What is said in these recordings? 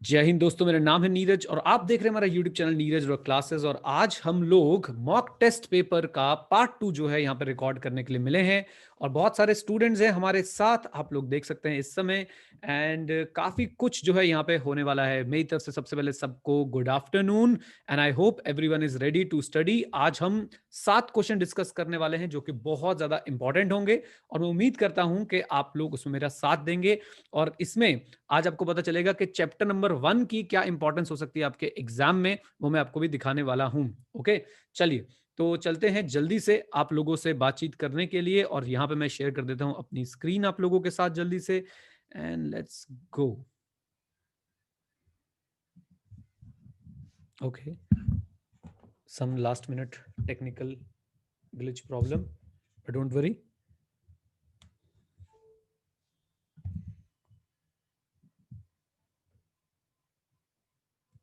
जय हिंद दोस्तों, मेरा नाम है नीरज और आप देख रहे हैं हमारा YouTube channel Neeraj rock classes. और आज हम लोग मॉक टेस्ट पेपर का पार्ट 2 जो है यहाँ पे रिकॉर्ड करने के लिए मिले हैं और बहुत सारे स्टूडेंट्स हैं हमारे साथ, आप लोग देख सकते हैं इस समय। एंड काफी कुछ जो है यहाँ पे होने वाला है। मेरी तरफ से सबसे पहले सबको good afternoon and I hope everyone is ready to study. आज हम 7 क्वेश्चन डिस्कस करने वाले हैं जो कि बहुत ज्यादा इंपॉर्टेंट होंगे और मैं उम्मीद करता हूं कि आप लोग उसमें मेरा साथ देंगे। और इसमें आज आपको पता चलेगा कि चैप्टर नंबर 1 की क्या इंपॉर्टेंस हो सकती है आपके एग्जाम में, वो मैं आपको भी दिखाने वाला हूं। ओके, चलिए तो चलते हैं जल्दी से आप लोगों से बातचीत करने के लिए। और यहां पे मैं शेयर कर देता हूं अपनी स्क्रीन आप लोगों के साथ जल्दी से and let's go. Okay, some last minute technical glitch problem, but don't worry.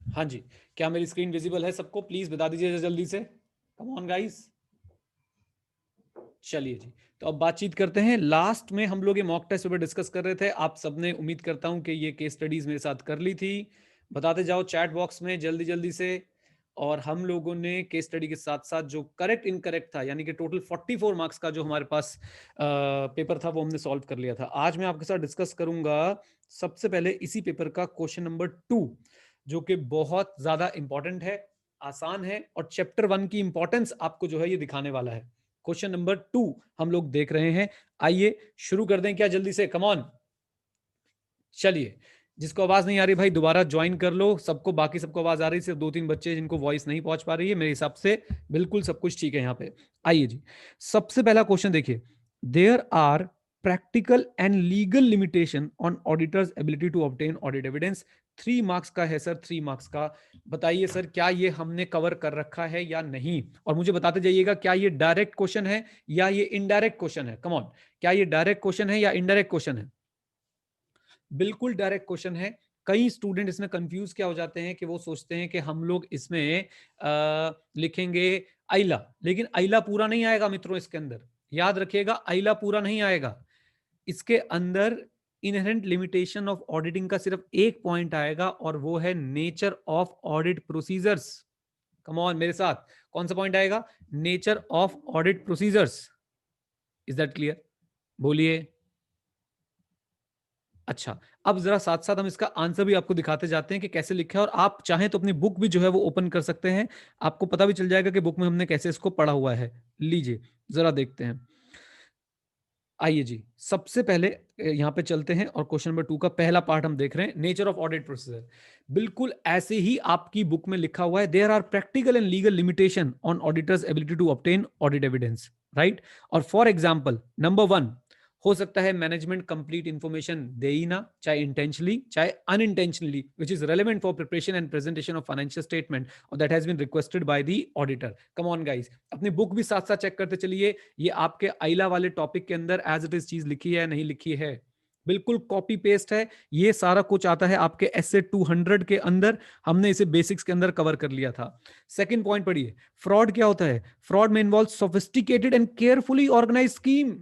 हाँ जी, क्या मेरी स्क्रीन विजिबल है सबको? प्लीज बता दीजिए जल्दी से। कम ऑन गाइस। चलिए जी, तो अब बातचीत करते हैं। लास्ट में हम लोग ये मॉक टेस्ट पेपर डिस्कस कर रहे थे। आप सबने, उम्मीद करता हूं कि ये केस स्टडीज मेरे साथ कर ली थी। बताते जाओ चैट बॉक्स में जल्दी जल्दी से। और हम लोगों ने केस स्टडी के साथ साथ जो करेक्ट इनकरेक्ट था, यानी कि टोटल 44 मार्क्स का जो हमारे पास पेपर था, वो हमने सॉल्व कर लिया था। आज मैं आपके साथ डिस्कस करूंगा सबसे पहले इसी पेपर का क्वेश्चन नंबर 2, जो कि बहुत ज्यादा इंपॉर्टेंट है, आसान है और चैप्टर 1 की इंपॉर्टेंस आपको जो है ये दिखाने वाला है। क्वेश्चन नंबर 2 हम लोग देख रहे हैं। आइए शुरू कर दें क्या जल्दी से? Come on. चलिए, जिसको आवाज नहीं आ रही भाई दोबारा ज्वाइन कर लो। सबको, बाकी सबको आवाज आ रही, सिर्फ 2-3 बच्चे जिनको वॉइस नहीं पहुंच पा रही है। मेरे हिसाब से बिल्कुल सब कुछ ठीक है यहाँ पे। आइए जी, सबसे पहला क्वेश्चन देखिए। There are practical and legal limitation on auditors ability to obtain audit evidence. 3 marks का है सर, 3 मार्क्स का। बताइए सर, क्या ये हमने कवर कर रखा है या नहीं? और मुझे बताते जाइएगा क्या ये डायरेक्ट क्वेश्चन है या ये इनडायरेक्ट क्वेश्चन है। कम ऑन, क्या ये डायरेक्ट क्वेश्चन है या इनडायरेक्ट क्वेश्चन है? बिल्कुल डायरेक्ट क्वेश्चन है। कई स्टूडेंट इसमें कंफ्यूज क्या हो जाते हैं कि वो सोचते हैं कि हम लोग इसमें लिखेंगे आइला, लेकिन आइला पूरा नहीं आएगा मित्रों। इसके अंदर याद रखिएगा, आइला पूरा नहीं आएगा। इसके अंदर इनहेरेंट लिमिटेशन ऑफ ऑडिटिंग का सिर्फ एक पॉइंट आएगा और वो है nature of audit procedures. Come on मेरे साथ, कौन सा पॉइंट आएगा? Nature of audit procedures. Is that clear? बोलिए। अच्छा, अब जरा साथ साथ हम इसका आंसर भी आपको दिखाते जाते हैं कि कैसे लिखा है। और आप चाहें तो अपनी बुक भी जो है वो ओपन कर सकते हैं, आपको पता भी चल जाएगा कि बुक में हमने कैसे इसको पढ़ा हुआ है। लीजिए जरा देखते हैं। आइए जी, सबसे पहले यहां पे चलते हैं और क्वेश्चन नंबर 2 का पहला पार्ट हम देख रहे हैं, नेचर ऑफ ऑडिट प्रोसीजर। बिल्कुल ऐसे ही आपकी बुक में लिखा हुआ है, there are practical and legal limitation on auditors ability to obtain audit evidence, right. और फॉर एग्जांपल नंबर 1 हो सकता है मैनेजमेंट कंप्लीट इंफॉर्मेशन दे ही ना, चाहे इंटेंशनली चाहे unintentionally, which is relevant for preparation and presentation of financial statement और that has been requested by the auditor. Come on guys, अपनी बुक भी साथ साथ चेक करते चलिए, ये आपके आइला वाले टॉपिक के अंदर एज इट इज चीज लिखी है नहीं लिखी है। बिल्कुल कॉपी पेस्ट है, ये सारा कुछ आता है आपके एसए 200 के अंदर। हमने इसे बेसिक्स के अंदर कवर कर लिया था। सेकंड पॉइंट पढ़िए, फ्रॉड क्या होता है? फ्रॉड में involve sophisticated and carefully organize scheme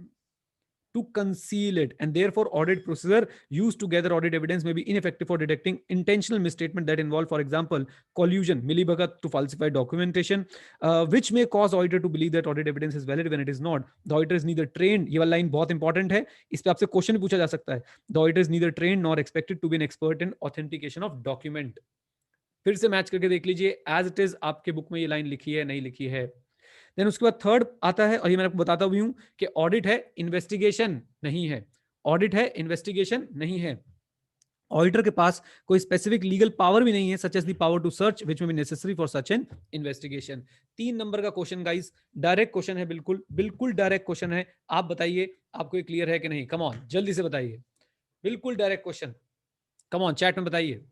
to conceal it, and therefore audit procedure used to gather audit evidence may be ineffective for detecting intentional misstatement that involve, for example, collusion, milibhagat to falsify documentation, which may cause auditor to believe that audit evidence is valid when it is not. The auditor is neither trained, ये वाला line बहुत important है, इस पे आपसे question पूछा जा सकता है। The auditor is neither trained nor expected to be an expert in authentication of document। फिर से मैच करके देख लीजिए, एज इट इज आपके बुक में ये लाइन लिखी है नहीं लिखी है। देन उसके बाद थर्ड आता है, और ये मैं आपको बताता भी हूं कि ऑडिट है, इन्वेस्टिगेशन नहीं है। ऑडिट है, इन्वेस्टिगेशन नहीं है। ऑडिटर के पास कोई स्पेसिफिक लीगल पावर भी नहीं है, such as the power to search which may be necessary for such an investigation. 3 number का क्वेश्चन गाइस, डायरेक्ट क्वेश्चन है, बिल्कुल बिल्कुल डायरेक्ट क्वेश्चन है। आप बताइए आपको ये क्लियर है कि नहीं? कम ऑन जल्दी से बताइए। बिल्कुल direct question, come on chat में बताइए।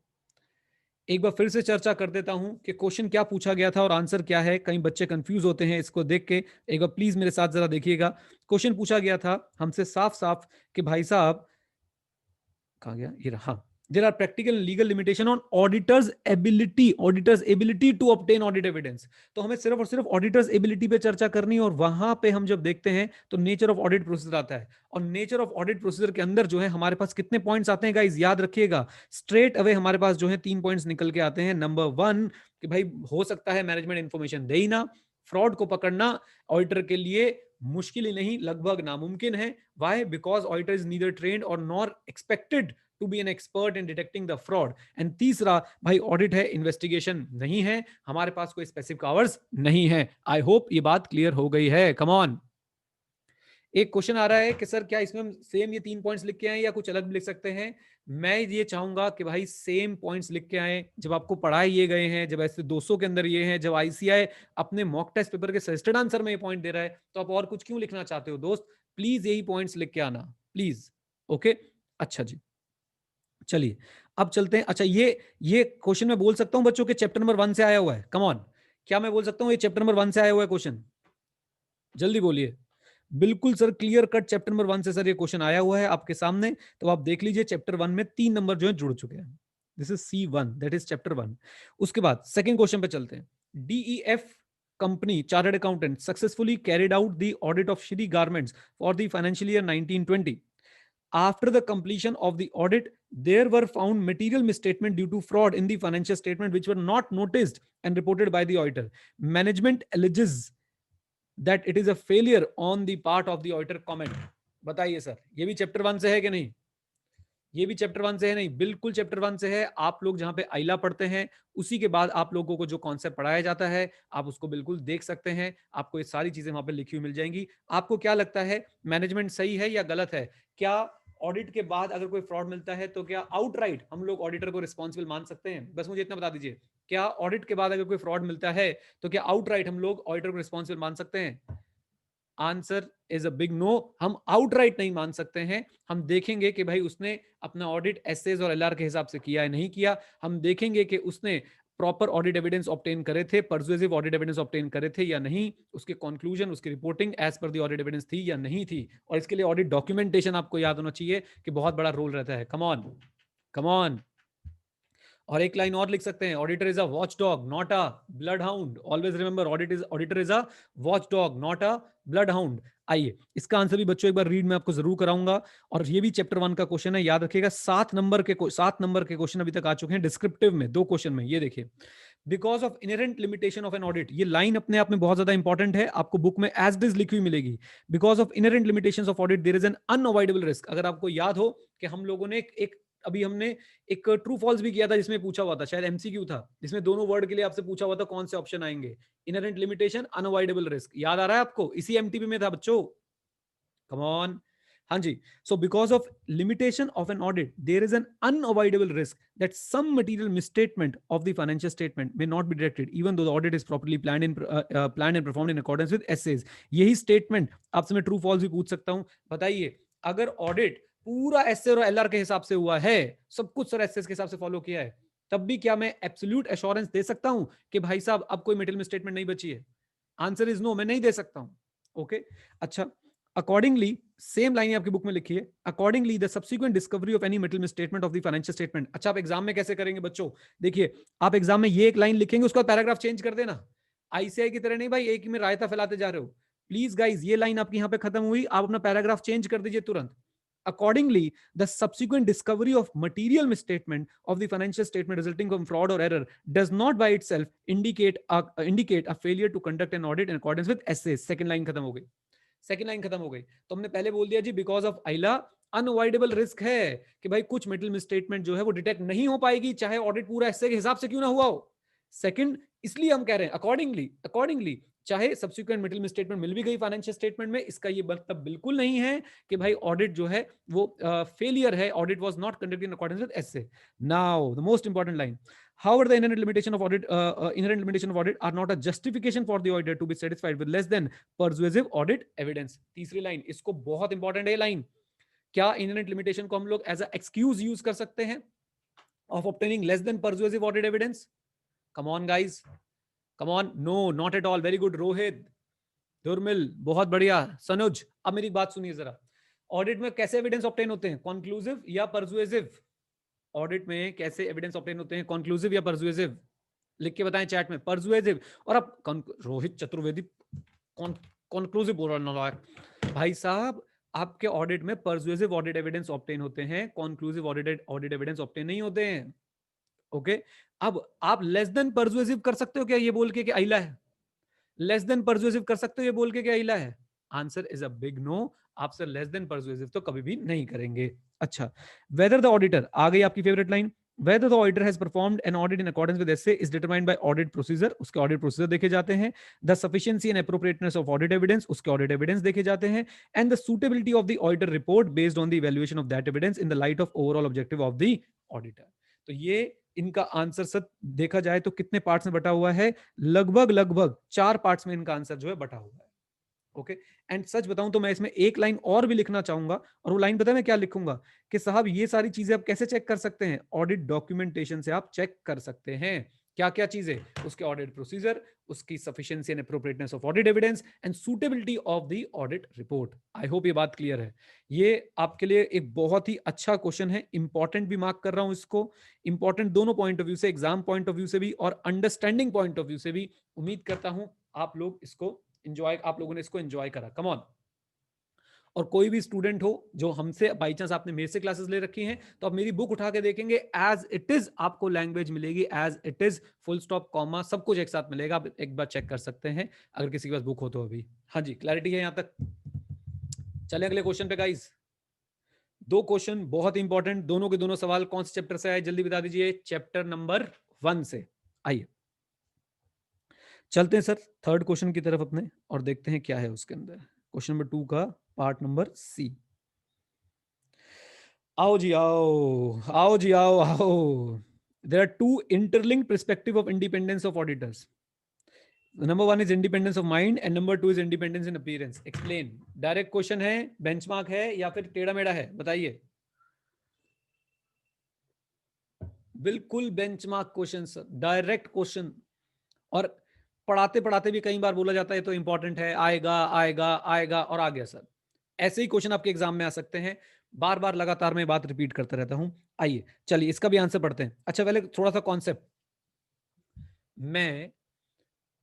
एक बार फिर से चर्चा कर देता हूं कि क्वेश्चन क्या पूछा गया था और आंसर क्या है। कई बच्चे कंफ्यूज होते हैं इसको देख के, एक बार प्लीज मेरे साथ जरा देखिएगा। क्वेश्चन पूछा गया था हमसे साफ साफ कि भाई साहब, कहाँ गया ये रहा, हाँ, There are practical and legal limitation on auditors ability to obtain audit evidence. तो हमें सिर्फ और सिर्फ ऑडिटर्स एबिलिटी पे चर्चा करनी है, और वहां पे हम जब देखते हैं तो नेचर ऑफ ऑडिट प्रोसीजर आता है, और नेचर ऑफ ऑडिट प्रोसीजर के अंदर जो है हमारे पास कितने पॉइंट्स आते हैं गाइस, याद रखिएगा। स्ट्रेट अवे हमारे पास जो है 3 पॉइंट्स निकल के आते हैं। नंबर 1 कि भाई हो सकता है मैनेजमेंट इंफॉर्मेशन दे ही ना, फ्रॉड को पकड़ना ऑडिटर के लिए मुश्किल ही नहीं, लगभग नामुमकिन है। Why? Because auditor is neither trained और nor expected to be an expert in detecting the fraud. And तीसरा, भाई ऑडिट है, इन्वेस्टिगेशन नहीं है, हमारे पास कोई स्पेसिफिक आवर्स नहीं है। आई होप ये बात क्लियर हो गई है। Come on. एक क्वेश्चन आ रहा है कि सर क्या इसमें हम सेम ये 3 पॉइंट्स लिख के आए या कुछ अलग भी लिख सकते हैं? मैं ये चाहूंगा कि भाई सेम पॉइंट्स लिख के आए। जब आपको पढ़ाए ये गए हैं, जब ऐसे 200 के अंदर ये हैं, जब आईसीआई अपने मॉक टेस्ट पेपर के सजेस्टेड आंसर में ये पॉइंट दे रहा है, तो आप और कुछ क्यों लिखना चाहते हो दोस्त? प्लीज यही पॉइंट्स लिख के आना, प्लीज। ओके, अच्छा जी, चलिए अब चलते हैं। अच्छा, ये क्वेश्चन मैं बोल सकता हूं बच्चों के चैप्टर नंबर 1 से आया हुआ है? कम ऑन, क्या मैं बोल सकता हूं ये चैप्टर नंबर 1 से आया हुआ है क्वेश्चन? जल्दी बोलिए। बिल्कुल sir, clear cut chapter number 1 से सर ये क्वेश्चन आया हुआ है आपके सामने। तो आप देख लीजिए चैप्टर 1 में 3 नंबर जो है जुड़ चुके हैं। This is C1, that is chapter 1। उसके बाद सेकंड क्वेश्चन पे चलते हैं। DEF company chartered accountant successfully carried out the audit of Shri garments for the financial year 1920। After the completion of the audit, there were found material misstatement due to fraud in the financial statement which were not noticed and reported by the auditor. Management alleges that it is a failure on the part of the auditor comment. बताइए sir, ये भी chapter 1 से है कि नहीं? ये भी chapter 1 से है? नहीं, बिल्कुल चैप्टर 1 से है। आप लोग जहां पे आइला पढ़ते हैं, उसी के बाद आप लोगों को जो कॉन्सेप्ट पढ़ाया जाता है, आप उसको बिल्कुल देख सकते हैं। आपको ये सारी चीजें वहां पे लिखी हुई मिल जाएंगी। आपको क्या लगता है, मैनेजमेंट सही है या गलत है? क्या ऑडिट के बाद अगर कोई फ्रॉड मिलता है तो क्या आउटराइट हम लोग ऑडिटर को रिस्पॉन्सिबल मान सकते हैं? बस मुझे इतना बता दीजिए। क्या ऑडिट के बाद अगर कोई फ्रॉड मिलता है तो क्या आउटराइट हम लोग ऑडिटर को रिस्पॉन्सिबल मान सकते हैं? Answer is a big no. हम आउटराइट नहीं मान सकते हैं। हम देखेंगे कि भाई उसने अपना ऑडिट एसएस और एलआर के हिसाब से किया है नहीं किया। हम देखेंगे कि उसने प्रॉपर ऑडिट एविडेंस ऑब्टेन करे थे, परसुएसिव ऑडिट एविडेंस ऑब्टेन करे थे या नहीं, उसके कंक्लूजन, उसकी reporting as per the audit evidence थी या नहीं थी। और इसके लिए ऑडिट डॉक्यूमेंटेशन आपको याद होना चाहिए कि बहुत बड़ा रोल रहता है। Come on, come on. और एक लाइन और लिख सकते हैं, auditor is a watch dog not a blood hound. Always remember, auditor is a watch dog not a blood hound. आइए, इसका आंसर भी बच्चों एक बार रीड में आपको जरूर कराऊंगा। और ये भी चैप्टर 1 का क्वेश्चन है, याद रखिएगा। 7 नंबर के क्वेश्चन अभी तक आ चुके हैं डिस्क्रिप्टिव में, 2 क्वेश्चन में। ये देखिए, because of inherent limitation of an audit, ये लाइन अपने आप में बहुत ज्यादा इंपॉर्टेंट है, आपको बुक में एज इट इज लिखी हुई मिलेगी। Because of inherent limitations of audit there is an unavoidable risk. अगर आपको याद हो कि हम लोगों ने एक अभी हमने एक ट्रू फॉल्स भी किया था, जिसमें पूछा हुआ था, शायद एमसीक्यू था, जिसमें दोनों वर्ड के लिए आपसे पूछा हुआ था कौन से ऑप्शन आएंगे। इनहेरेंट लिमिटेशन, अनअवॉइडेबल रिस्क, याद आ रहा है आपको? इसी एमटीपी में था बच्चों। Come on. हाँ जी। So because of limitation of an audit there is an unavoidable risk that some material misstatement of the financial statement may not be detected even though the audit is properly planned and performed in accordance with SS. यही statement आपसे मैं true false भी पूछ सकता हूं। बताइए, अगर audit पूरा एसए और एलआर के हिसाब से हुआ है, सब कुछ सर एसएस के हिसाब से फॉलो किया है, तब भी क्या मैं एब्सोल्यूट एश्योरेंस दे सकता हूं कि भाई साहब अब कोई मटेरियल मिसस्टेटमेंट नहीं बची है? आंसर इज नो, मैं नहीं दे सकता हूं। ओके, अच्छा। अकॉर्डिंगली, सेम लाइन आपकी बुक में लिखी है, accordingly the subsequent discovery of any metal statement of the financial statement. अच्छा, आप एग्जाम में कैसे करेंगे बच्चों? देखिए, आप एग्जाम में ये एक लाइन लिखेंगे, उसका पैराग्राफ चेंज कर देना। आईसीआई की तरह नहीं भाई, एक ही में रायता फैलाते जा रहे हो। प्लीज गाइज, ये लाइन आपकी यहां पे खत्म हुई, आप अपना पैराग्राफ चेंज कर दीजिए तुरंत। Accordingly, the subsequent discovery of material misstatement of the financial statement resulting from fraud or error does not by itself indicate a failure to conduct an audit in accordance with essays. Second line खत्म हो गई। Second line खत्म हो गई। तो हमने पहले बोल दिया जी, बिकॉज ऑफ आइला अनअवॉइडेबल रिस्क है कि भाई कुछ मेटल मिसस्टेटमेंट जो है वो डिटेक्ट नहीं हो पाएगी, चाहे ऑडिट पूरा ऐसे के हिसाब से क्यों ना हुआ हो। सेकंड, इसलिए हम कह रहे हैं अकॉर्डिंगली चाहे सब्सिक्वेंट मेटल मिसस्टेटमेंट मिल भी गई फाइनेंशियल स्टेटमेंट में, इसका ये मतलब बिल्कुल नहीं है कि भाई ऑडिट जो है वो फेलियर है, audit was not conducted in accordance with SA. Now the most important line, however the inherent limitation of audit are not a justification for the auditor to be satisfied with less than persuasive audit evidence। तीसरी line, इसको बहुत important है line. क्या inherent limitation को हम लोग as a excuse use कर सकते हैं of obtaining less than persuasive audit evidence? Come on guys, come on. No, not at all. Very good Rohit, Durmil, बहुत बढ़िया। सनुज, अब मेरी बात सुनिए जरा। ऑडिट में कैसे एविडेंस ऑब्टेन होते हैं, कंक्लूसिव या परसुएसिव? ऑडिट में कैसे एविडेंस ऑब्टेन होते हैं, कॉन्क्लूसिव या परसुएसिव? लिख के बताएं चैट में, परसुएसिव। और अब रोहित चतुर्वेदी कॉन्क्लूसिव बोल रहा है भाई साहब, आपके ऑडिट में परसुएसिव ऑडिट एविडेंस ऑब्टेन होते हैं, कॉन्क्लूसिव ऑडिट एविडेंस ऑब्टेन नहीं होते हैं। ओके, अब आप लेस देन परसुएसिव कर सकते हो क्या ये बोल के कि अहिला है? लेस देन परसुएसिव कर सकते हो ये बोल के कि अहिला है? Answer is a big no. आप सर लेस देन परसुएसिव तो कभी भी नहीं करेंगे। अच्छा, वेदर द ऑडिटर, आ गई आपकी favourite line, whether the auditor has performed an audit in accordance with SA is determined by audit procedure, उसके audit procedure देखे जाते हैं। The sufficiency and appropriateness of audit evidence, उसके audit evidence देखे जाते हैं। And the suitability of the auditor report based on the evaluation of that evidence in the light of overall objective of the auditor। तो ये इनका answer sir देखा जाए तो कितने पार्ट्स में बटा हुआ है? लगभग 4 पार्ट्स में इनका आंसर जो है बटा हुआ है। ओके, एंड सच बताऊं तो मैं इसमें एक लाइन और भी लिखना चाहूंगा, और वो लाइन पता है मैं क्या लिखूंगा कि साहब ये सारी चीजें आप कैसे चेक कर सकते हैं? ऑडिट डॉक्यूमेंटेशन से आप चेक कर सकते हैं। क्या क्या चीजें? उसके ऑडिट प्रोसीजर, उसकी sufficiency and appropriateness of audit evidence and suitability of the audit report. I hope ये बात क्लियर है। ये आपके लिए एक बहुत ही अच्छा क्वेश्चन है, इंपॉर्टेंट भी मार्क कर रहा हूं इसको, इंपॉर्टेंट दोनों पॉइंट ऑफ व्यू से, एग्जाम पॉइंट ऑफ व्यू से भी और अंडरस्टैंडिंग पॉइंट ऑफ व्यू से भी। उम्मीद करता हूं आप लोग इसको एंजॉय, आप लोगों ने इसको एंजॉय करा। Come on. और कोई भी स्टूडेंट हो जो हमसे बाई चांस आपने मेरे से क्लासेस ले रखी हैं, तो आप मेरी बुक उठा के देखेंगे, एज इट इज आपको लैंग्वेज मिलेगी, as it is, full stop comma सब कुछ एक साथ मिलेगा। आप एक बार चेक कर सकते हैं अगर किसी के पास बुक हो तो। अभी हाँ जी, क्लैरिटी है यहां तक? चले अगले क्वेश्चन पे गाइस। 2 क्वेश्चन बहुत इंपॉर्टेंट, दोनों के दोनों सवाल कौन से चैप्टर से आए जल्दी बता दीजिए? चैप्टर नंबर 1 से। आइए चलते हैं सर थर्ड क्वेश्चन की तरफ अपने, और देखते हैं क्या है उसके अंदर। क्वेश्चन नंबर 2 का पार्ट नंबर सी। आओ जी आओ, आओ जी आओ आओ। There are 2 interlinked perspective of independence of auditors. Number 1 is independence of mind and number 2 is independence in appearance. Explain. Direct question है, बेंचमार्क है या फिर टेढ़ा मेढ़ा है? बताइए। बिल्कुल benchmark question sir, direct question. और पढ़ाते पढ़ाते भी कई बार बोला जाता है तो इंपॉर्टेंट है, आएगा आएगा आएगा और आ गया सर। ऐसे ही क्वेश्चन आपके एग्जाम में आ सकते हैं। बार बार लगातार मैं बात रिपीट करता रहता हूं। आइए चलिए इसका भी आंसर पढ़ते हैं। अच्छा पहले थोड़ा सा कॉन्सेप्ट, मैं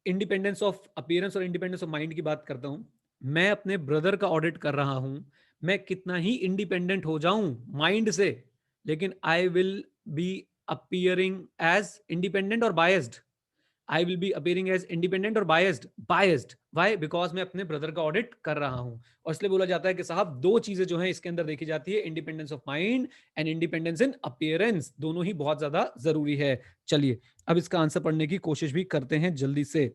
इंडिपेंडेंस ऑफ अपीयरेंस और इंडिपेंडेंस ऑफ माइंड की बात करता हूं। मैं अपने ब्रदर का ऑडिट कर रहा हूं, मैं कितना ही इंडिपेंडेंट हो जाऊं माइंड से, लेकिन I will be appearing as independent और biased. I will be appearing as independent और बायस्ड। Biased why? बिकॉज मैं अपने ब्रदर का ऑडिट कर रहा हूं। और इसलिए बोला जाता है कि साहब 2 चीजें जो है इसके अंदर देखी जाती है, independence of mind and independence in appearance, दोनों ही बहुत ज्यादा जरूरी है। चलिए अब इसका आंसर पढ़ने की कोशिश भी करते हैं जल्दी से।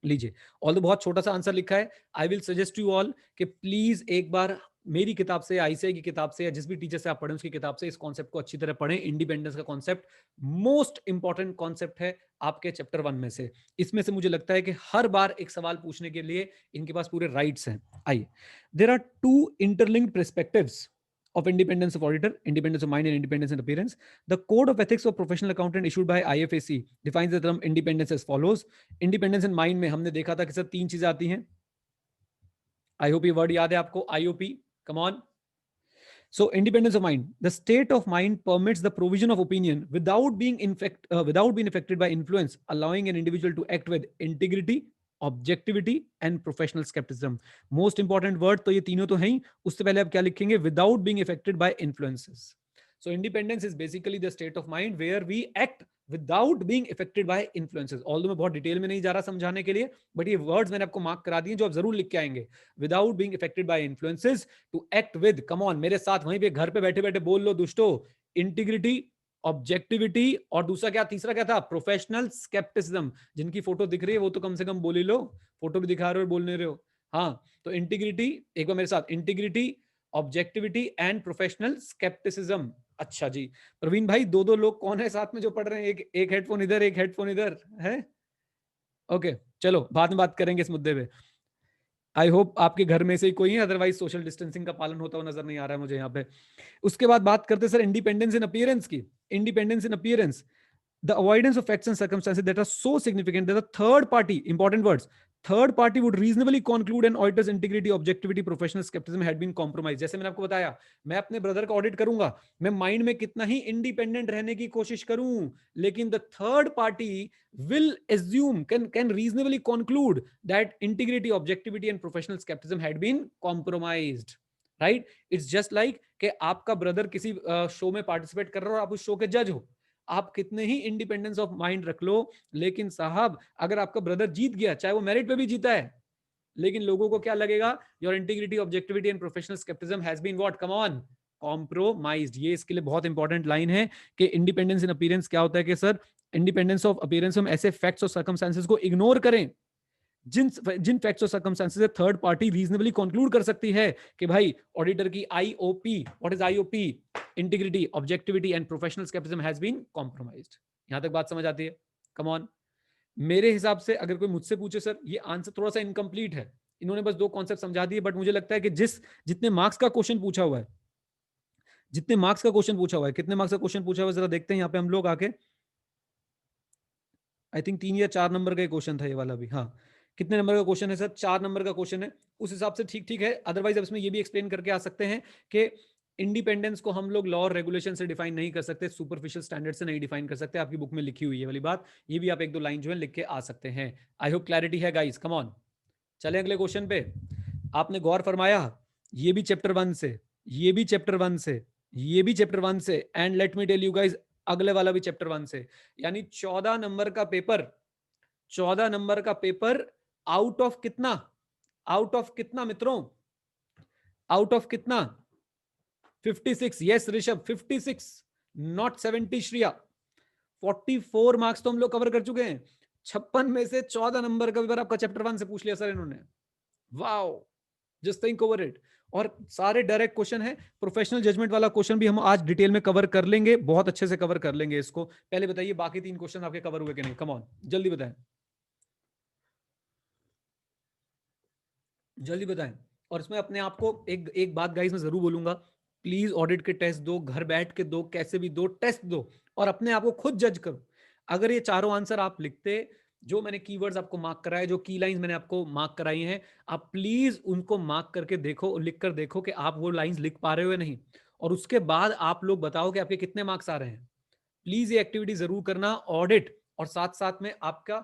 लीजिए, ऑल बहुत छोटा सा आंसर लिखा है। I will suggest you all कि प्लीज एक बार मेरी किताब से, आईसीआई की किताब से, या जिस भी टीचर से आप पढ़ें उसकी किताब से इस कॉन्सेप्ट को अच्छी तरह पढ़ें। इंडिपेंडेंस का कॉन्सेप्ट मोस्ट इंपॉर्टेंट कॉन्सेप्ट है आपके चैप्टर 1 में से। इसमें से मुझे लगता है कि हर बार एक सवाल पूछने के लिए इनके पास पूरे राइट्स हैं। आइए, there are 2 interlinked perspectives of independence of auditor, independence of mind and independence in appearance. The code of ethics of professional accountant issued by IFAC defines the term independence as follows. Independence in mind में हमने देखा था कि sir 3 चीजें आती हैं। आई hope ये word याद है आपको, IOP। Come on. So independence of mind, the state of mind permits the provision of opinion without being affected by influence, allowing an individual to act with integrity, objectivity and professional scepticism. Most important word तो ये तीनों तो हैं ही। उससे पहले आप क्या लिखेंगे? Without being affected by influences. So independence is basically the state of mind where we act without being affected by influences. Although मैं बहुत डिटेल में नहीं जा रहा समझाने के लिए, बट ये वर्ड्स मैंने आपको मार्क करा दिए जो आप जरूर लिख के आएंगे। Without being affected by influences, to act with, come on मेरे साथ वहीं पे घर पे बैठे बैठे बोल लो दुष्टो, इंटीग्रिटी, ऑब्जेक्टिविटी, और दूसरा क्या, तीसरा क्या था? Professional scepticism. जिनकी फोटो दिख रही है वो तो कम से कम बोल ही लो, फोटो भी दिखा रहे हो और बोल नहीं रहे हो। हाँ, तो इंटीग्रिटी, एक बार मेरे साथ, integrity, objectivity and professional scepticism. अच्छा जी, प्रवीण भाई 2-2 लोग कौन है साथ में जो पढ़ रहे हैं? एक हेडफोन इधर, एक हेडफोन इधर है। ओके चलो बाद में बात करेंगे इस मुद्दे पे। आई होप आपके घर में से ही कोई है, अदरवाइज सोशल डिस्टेंसिंग का पालन होता हुआ नजर नहीं आ रहा है मुझे यहाँ पे। उसके बाद बात करते सर इंडिपेंडेंस इन अपीयरेंस की। Independence in appearance, the avoidance of facts and circumstances that are so significant that the third party, important words, third party would reasonably conclude an auditor's integrity objectivity professional scepticism had been compromise. जैसे मैंने आपको बताया, मैं अपने brother का audit करूंगा, मैं mind में कितना ही इंडिपेंडेंट रहने की कोशिश करूं, लेकिन the third party will assume can reasonably conclude that integrity objectivity and professional skepticism had been compromised, right? It's just like कि आपका ब्रदर किसी शो में पार्टिसिपेट कर रहा है और आप उस शो के जज हो, आप कितने ही इंडिपेंडेंस ऑफ माइंड रख लो, लेकिन साहब अगर आपका ब्रदर जीत गया, चाहे वो मेरिट पे भी जीता है, लेकिन लोगों को क्या लगेगा? Your integrity objectivity and professional scepticism has been what, come on, compromised. ये इसके लिए बहुत इंपॉर्टेंट लाइन है कि इंडिपेंडेंस इन अपीयरेंस क्या होता है कि सर इंडिपेंडेंस ऑफ अपीयरेंस हम ऐसे फैक्ट्स और सर्कमस्टेंसेस को इग्नोर करें जिन जिन फैक्ट्स और सर्कमस्टेंसेस से थर्ड पार्टी रीजनेबली कंक्लूड कर सकती है कि भाई ऑडिटर की IOP, what is IOP, integrity objectivity and professional scepticism has been compromised. यहां तक बात समझ आती है? Come on. मेरे हिसाब से अगर कोई मुझसे पूछे सर ये आंसर थोड़ा सा इनकम्प्लीट है, इन्होंने बस दो कॉन्सेप्ट समझा दिए, बट मुझे लगता है कि जितने मार्क्स का क्वेश्चन पूछा हुआ है, जितने मार्क्स का क्वेश्चन पूछा हुआ है, कितने मार्क्स का क्वेश्चन पूछा हुआ है जरा देखते हैं यहाँ पे हम लोग आके। आई थिंक 3 या 4 नंबर का क्वेश्चन था ये वाला भी। हाँ, कितने नंबर का क्वेश्चन है सर? 4 नंबर का क्वेश्चन है। उस हिसाब से ठीक ठीक है। अदरवाइज अब इसमें ये भी एक्सप्लेन करके आ सकते हैं कि इंडिपेंडेंस को हम लोग लॉ और रेगुलेशन से डिफाइन नहीं कर सकते, सुपरफिशियल स्टैंडर्ड से नहीं डिफाइन कर सकते। आपकी बुक में लिखी हुई है वाली बात, ये भी आप एक दो लाइन जो है लिख के आ सकते हैं। आई होप क्लैरिटी है गाइस, कम ऑन। चले अगले क्वेश्चन पे। आपने गौर फरमाया, ये भी चैप्टर 1 से, ये भी चैप्टर 1 से, ये भी चैप्टर 1 से, and let me tell you guys अगले वाला भी चैप्टर 1 से। यानी 14 नंबर का पेपर, 14 नंबर का पेपर आउट ऑफ कितना, आउट ऑफ कितना मित्रों, आउट ऑफ कितना? 56। Yes Rishabh, 56, not 70 Shriya. 44 marks तो हम लोग कवर कर चुके हैं। 56 में से 14 नंबर का पेपर आपका चैप्टर 1 से पूछ लिया सर इन्होंने। Wow, just think over it. और सारे डायरेक्ट क्वेश्चन है। प्रोफेशनल जजमेंट वाला क्वेश्चन भी हम आज डिटेल में कवर कर लेंगे, बहुत अच्छे से कवर कर लेंगे इसको। पहले बताइए बाकी 3 क्वेश्चन आपके कवर हुए कि नहीं? कम ऑन, जल्दी बताएं, जल्दी बताएं। और इसमें अपने आप को एक एक बात गाइस मैं जरूर बोलूंगा, प्लीज ऑडिट के टेस्ट दो, घर बैठ के दो, कैसे भी दो, टेस्ट दो और अपने आप को खुद जज करो। अगर ये चारों आंसर आप लिखते, जो मैंने कीवर्ड्स आपको मार्क कराए, जो की लाइंस मैंने आपको मार्क कराई हैं, आप प्लीज उनको मार्क करके देखो, लिख कर देखो कि आप वो लाइंस लिख पा रहे हो या नहीं, और उसके बाद आप लोग बताओ कि आपके कितने मार्क्स आ रहे हैं। प्लीज ये एक्टिविटी जरूर करना, ऑडिट और साथ साथ में आपका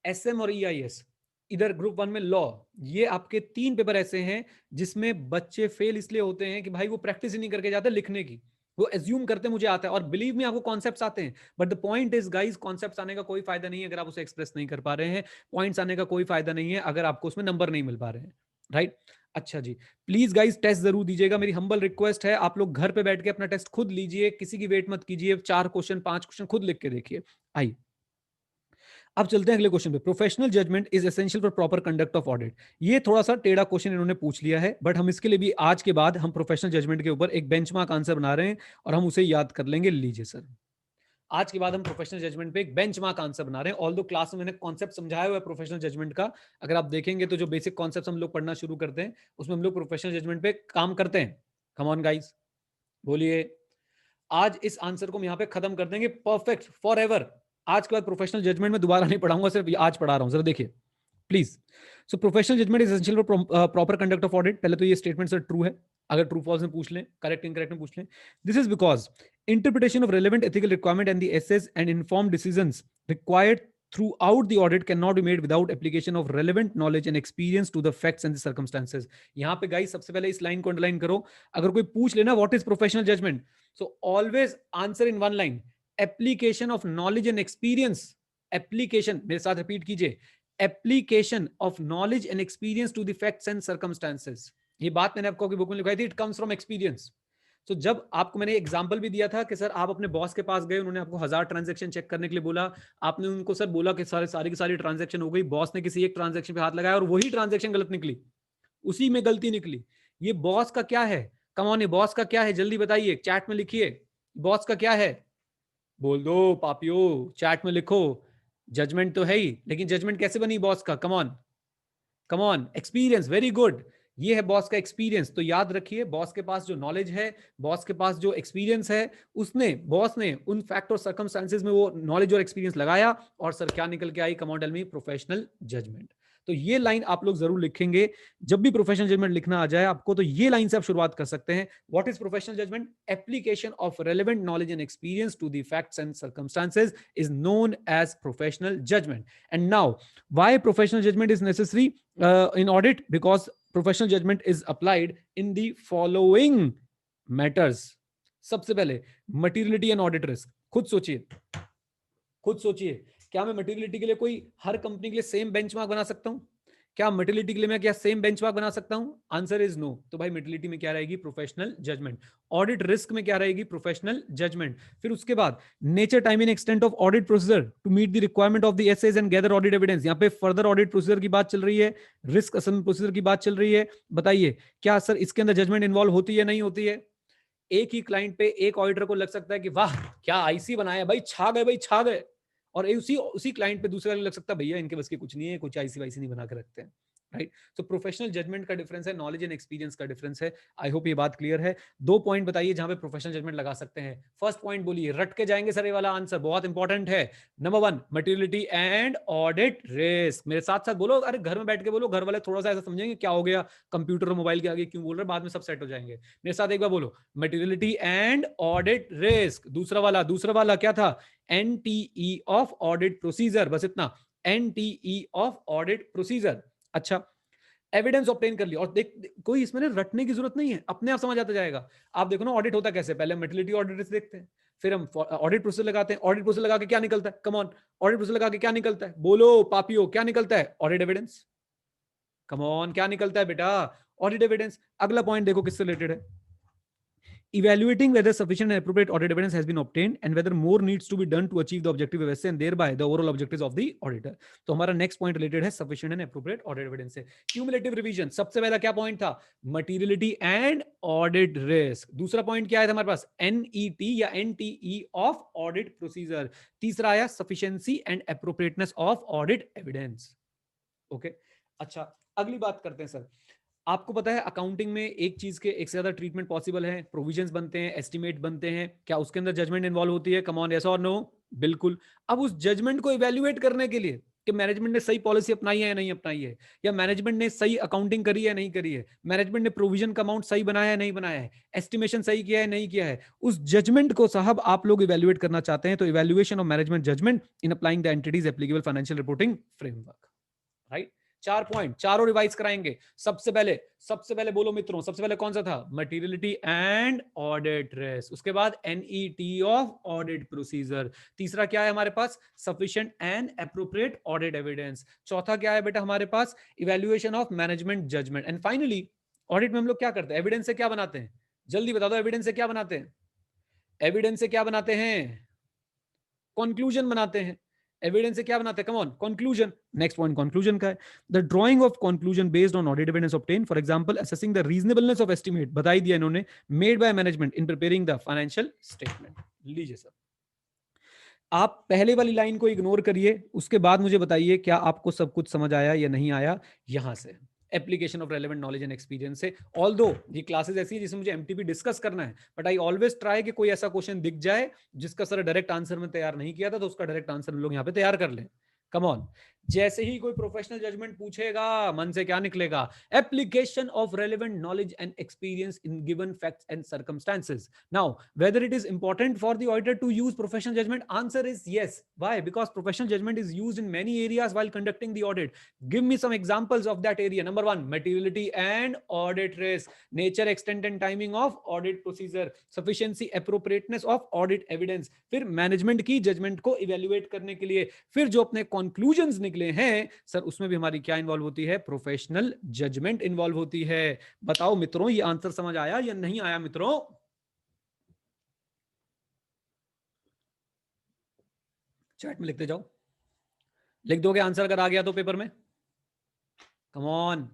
एसएम और ईआईएस, इधर ग्रुप 1 में लॉ। ये आपके 3 पेपर ऐसे हैं जिसमें बच्चे फेल इसलिए होते हैं कि भाई वो प्रैक्टिस ही नहीं करके जाते लिखने की, वो एज्यूम करते मुझे आता है, और बिलीव मी आपको कॉन्सेप्ट्स आते हैं, but the point is guys, concepts आने का कोई फायदा नहीं है अगर आप उसे एक्सप्रेस नहीं कर पा रहे हैं, पॉइंट्स आने का कोई फायदा नहीं है अगर आपको उसमें नंबर नहीं मिल पा रहे हैं, राइट? अच्छा जी, प्लीज गाइस टेस्ट जरूर दीजिएगा, मेरी हम्बल रिक्वेस्ट है। आप लोग घर पे बैठ के अपना टेस्ट खुद लीजिए, किसी की वेट मत कीजिए, 4 क्वेश्चन 5 क्वेश्चन खुद लिख के देखिए। आइए अब चलते हैं अगले क्वेश्चन पे। Professional judgement is essential for proper conduct of audit. ये थोड़ा सा टेढ़ा क्वेश्चन इन्होंने पूछ लिया है, बट हम इसके लिए भी आज के बाद हम प्रोफेशनल जजमेंट के ऊपर एक बेंचमार्क आंसर बना रहे हैं और हम उसे याद कर लेंगे। लीजिए सर, आज के बाद हम प्रोफेशनल जजमेंट पे एक बेंचमार्क आंसर बना रहे हैं। ऑल दो क्लास में मैंने कॉन्सेप्ट समझाया हुआ है प्रोफेशनल जजमेंट का, अगर आप देखेंगे तो जो बेसिक कॉन्सेप्ट हम लोग पढ़ना शुरू करते हैं उसमें हम लोग प्रोफेशनल जजमेंट पे काम करते हैं। कम ऑन गाइस, बोलिए। आज इस आंसर को हम यहाँ पे खत्म कर देंगे, परफेक्ट फॉर एवर। आज के बाद प्रोफेशनल जजमेंट में दोबारा नहीं पढ़ाऊंगा, सिर्फ आज पढ़ा रहा हूं, जरा देखिए please. So professional judgement is essential for proper conduct of audit. पहले तो ये स्टेटमेंट सर ट्रू है, अगर ट्रू फॉल्स में पूछ लें, करेक्ट इनकरेक्ट में पूछ लें। This is because interpretation of relevant ethical requirement and the SAs and informed decisions required throughout the audit cannot be made without application of relevant knowledge and experience to the facts and the circumstances। यहां पे guys सबसे पहले इस line को underline करो। अगर कोई पूछ लेना what is professional judgement, so always answer in one line, application of knowledge and experience. Application, मेरे साथ रिपीट कीजिए, application of knowledge and experience to the facts and circumstances. ये बात मैंने आपको बुक में लिखाई थी, इट कम्स फ्रॉम एक्सपीरियंस। तो जब आपको मैंने एग्जांपल भी दिया था कि सर आप अपने बॉस के पास गए, उन्होंने आपको 1000 ट्रांजैक्शन चेक करने के लिए बोला, आपने उनको सर बोला कि सारी की सारी ट्रांजैक्शन हो गई, बॉस ने किसी एक ट्रांजैक्शन पे हाथ लगाया और वही ट्रांजैक्शन गलत निकली, उसी में गलती निकली। ये बॉस का क्या है? कम ऑन, ये बॉस का क्या है? जल्दी बताइए, चैट में लिखिए, बॉस का क्या है? बोल दो पापियो, चैट में लिखो। जजमेंट तो है ही, लेकिन जजमेंट कैसे बनी बॉस का? कम on, come on, experience, very good. ये है बॉस का एक्सपीरियंस। तो याद रखिए, बॉस के पास जो नॉलेज है, बॉस के पास जो एक्सपीरियंस है, उसने, बॉस ने उन फैक्ट और सर्कमस्टेंसेस में वो नॉलेज और एक्सपीरियंस लगाया, और सर क्या निकल के आई? Come on tell me, professional judgement. तो ये लाइन आप लोग जरूर लिखेंगे जब भी प्रोफेशनल जजमेंट लिखना आ जाए आपको, तो ये लाइन से आप शुरुआत कर सकते हैं. What is professional judgement? Application of relevant knowledge and experience to the facts and circumstances is known as professional judgement. And now why professional judgement is necessary in audit? Because professional judgment is applied in the following matters. सबसे पहले materiality and audit risk. खुद सोचिए, क्या मैं materiality के लिए कोई हर company के लिए सेम बेंचमार्क बना सकता हूं? क्या मटेरियलिटी के लिए मैं क्या सेम बेंचमार्क बना सकता हूं? Answer is no. तो भाई मटेरियलिटी में क्या रहेगी? Professional judgement. ऑडिट रिस्क में क्या रहेगी? Professional judgement. फिर उसके बाद nature, time and extent of audit procedure to meet the requirement of the SAs and gather audit evidence. यहां पे फर्दर ऑडिट प्रोसीजर की बात चल रही है, रिस्क असेसमेंट प्रोसीजर की बात चल रही है. बताइए क्या सर इसके अंदर जजमेंट इन्वॉल्व होती है नहीं होती है? एक ही क्लाइंट पे एक ऑडिटर को लग सकता है कि वाह क्या आईसी बनाया भाई, छा गए भाई, छा गए. और उसी उसी क्लाइंट पे दूसरा लग सकता है भैया इनके बस की कुछ नहीं है, कुछ आईसी वाईसी नहीं बना के रखते हैं. राइट. तो प्रोफेशनल जजमेंट का डिफरेंस है, नॉलेज एंड एक्सपीरियंस का डिफरेंस है. आई होप ये बात क्लियर है. 2 पॉइंट बताइए जहां पे प्रोफेशनल जजमेंट लगा सकते हैं. फर्स्ट पॉइंट बोलिए, रट के जाएंगे सर, ये वाला आंसर बहुत इंपॉर्टेंट है. Number 1 materiality and audit risk. मेरे साथ साथ बोलो, अरे घर में बैठ के बोलो, घर वाले थोड़ा सा ऐसा समझेंगे क्या हो गया, कंप्यूटर और मोबाइल के आगे क्यों बोल रहे, बाद में सब सेट हो जाएंगे. मेरे साथ एक बार बोलो, मटेरियलिटी एंड ऑडिट रिस्क. दूसरा वाला क्या था? एनटीई ऑफ ऑडिट प्रोसीजर. बस इतना, एनटीई ऑफ ऑडिट प्रोसीजर. अच्छा, एविडेंस ऑब्टेन कर लिया. और कोई इसमें रटने की जरूरत नहीं है, अपने आप समझ आता जाएगा. आप देखो ना ऑडिट होता कैसे, पहले मटेरियलिटी ऑडिट रिस्क देखते हैं, फिर हम ऑडिट प्रोसीजर लगाते हैं. ऑडिट प्रोसीजर लगा के क्या निकलता है? कम ऑन, ऑडिट प्रोसीजर लगा के क्या निकलता है? बोलो पापियो, क्या निकलता है? Audit evidence. कम ऑन, क्या निकलता है बेटा? Audit evidence. अगला पॉइंट देखो किससे रिलेटेड है. Evaluating whether sufficient and appropriate audit evidence has been obtained and whether more needs to be done to achieve the objective of essay and thereby the overall objectives of the auditor. तो हमारा next point related है sufficient and appropriate audit evidence से. Cumulative revision, सबसे पहला क्या point था? Materiality and audit risk. दूसरा point क्या आया था हमारे पास? NET या NTE of audit procedure. तीसरा आया sufficiency and appropriateness of audit evidence. Okay अच्छा, अगली बात करते हैं सर. आपको पता है अकाउंटिंग में एक चीज के एक से ज्यादा ट्रीटमेंट पॉसिबल है. प्रोविजंस बनते हैं, एस्टिमेट बनते हैं, क्या उसके अंदर जजमेंट इन्वॉल्व होती है? कम ऑन, यस और नो? बिल्कुल. अब उस जजमेंट को इवैल्यूएट करने के लिए कि मैनेजमेंट ने सही पॉलिसी अपनाई है या नहीं अपनाई है, या मैनेजमेंट ने सही अकाउंटिंग करी है नहीं करी है, मैनेजमेंट ने प्रोविजन का अमाउंट सही बनाया है नहीं बनाया है, एस्टिमेशन सही किया है नहीं किया है, उस जजमेंट को साहब आप लोग इवैल्यूएट करना चाहते हैं. तो evaluation of management judgement in applying the entity's applicable financial reporting framework. Right. 4 point, चारों रिवाइज कराएंगे. सबसे पहले बोलो मित्रों, सबसे पहले कौन सा था? Materiality and audit risk. उसके बाद एनईटी ऑफ ऑडिट प्रोसीजर. तीसरा क्या है हमारे पास? Sufficient and appropriate audit evidence. चौथा क्या है बेटा हमारे पास? Evaluation of management judgement. And finally audit में हम लोग क्या करते हैं? एविडेंस से क्या बनाते हैं? जल्दी बता दो, एविडेंस से क्या बनाते हैं? एविडेंस से क्या बनाते हैं? कंक्लूजन बनाते हैं. एविडेंस से क्या बनाते हैं? Come on, conclusion. Next point conclusion का है. The drying of conclusion based on audit evidence obtain, for example assessing the reasonableness of estimate. बता ही दिया इन्होंने, made by management in preparing the financial statement. लीजिए सर, आप पहले वाली line को इग्नोर करिए, उसके बाद मुझे बताइए क्या आपको सब कुछ समझ आया या नहीं आया. यहां से application of relevant knowledge and experience से. ऑल्दो ये क्लासेस ऐसी है जिसमें मुझे एमटीपी डिस्कस करना है, बट आई ऑलवेज ट्राई कि कोई ऐसा क्वेश्चन दिख जाए जिसका सर डायरेक्ट आंसर में तैयार नहीं किया था, तो उसका डायरेक्ट आंसर हम लोग यहाँ पे तैयार कर लें. Come on. जैसे ही कोई प्रोफेशनल जजमेंट पूछेगा, मन से क्या निकलेगा? Application of relevant knowledge and experience in given facts and circumstances. Now whether it is important for the auditor to use professional judgement? Answer is yes. Why? Because professional judgment is used in many areas while conducting the audit. Give me some examples of that area. Number 1, materiality and audit risk, nature, extent and timing of audit procedure, sufficiency, appropriateness of audit evidence. फिर management की judgement को evaluate करने के लिए फिर जो अपने conclusions निकले हैं सर, उसमें भी हमारी क्या इन्वॉल्व होती है? प्रोफेशनल जजमेंट इन्वॉल्व होती है. बताओ मित्रों, ये आंसर समझ आया या नहीं आया मित्रों? चैट में लिखते जाओ. लिख दोगे आंसर अगर आ गया तो पेपर में? कम ऑन,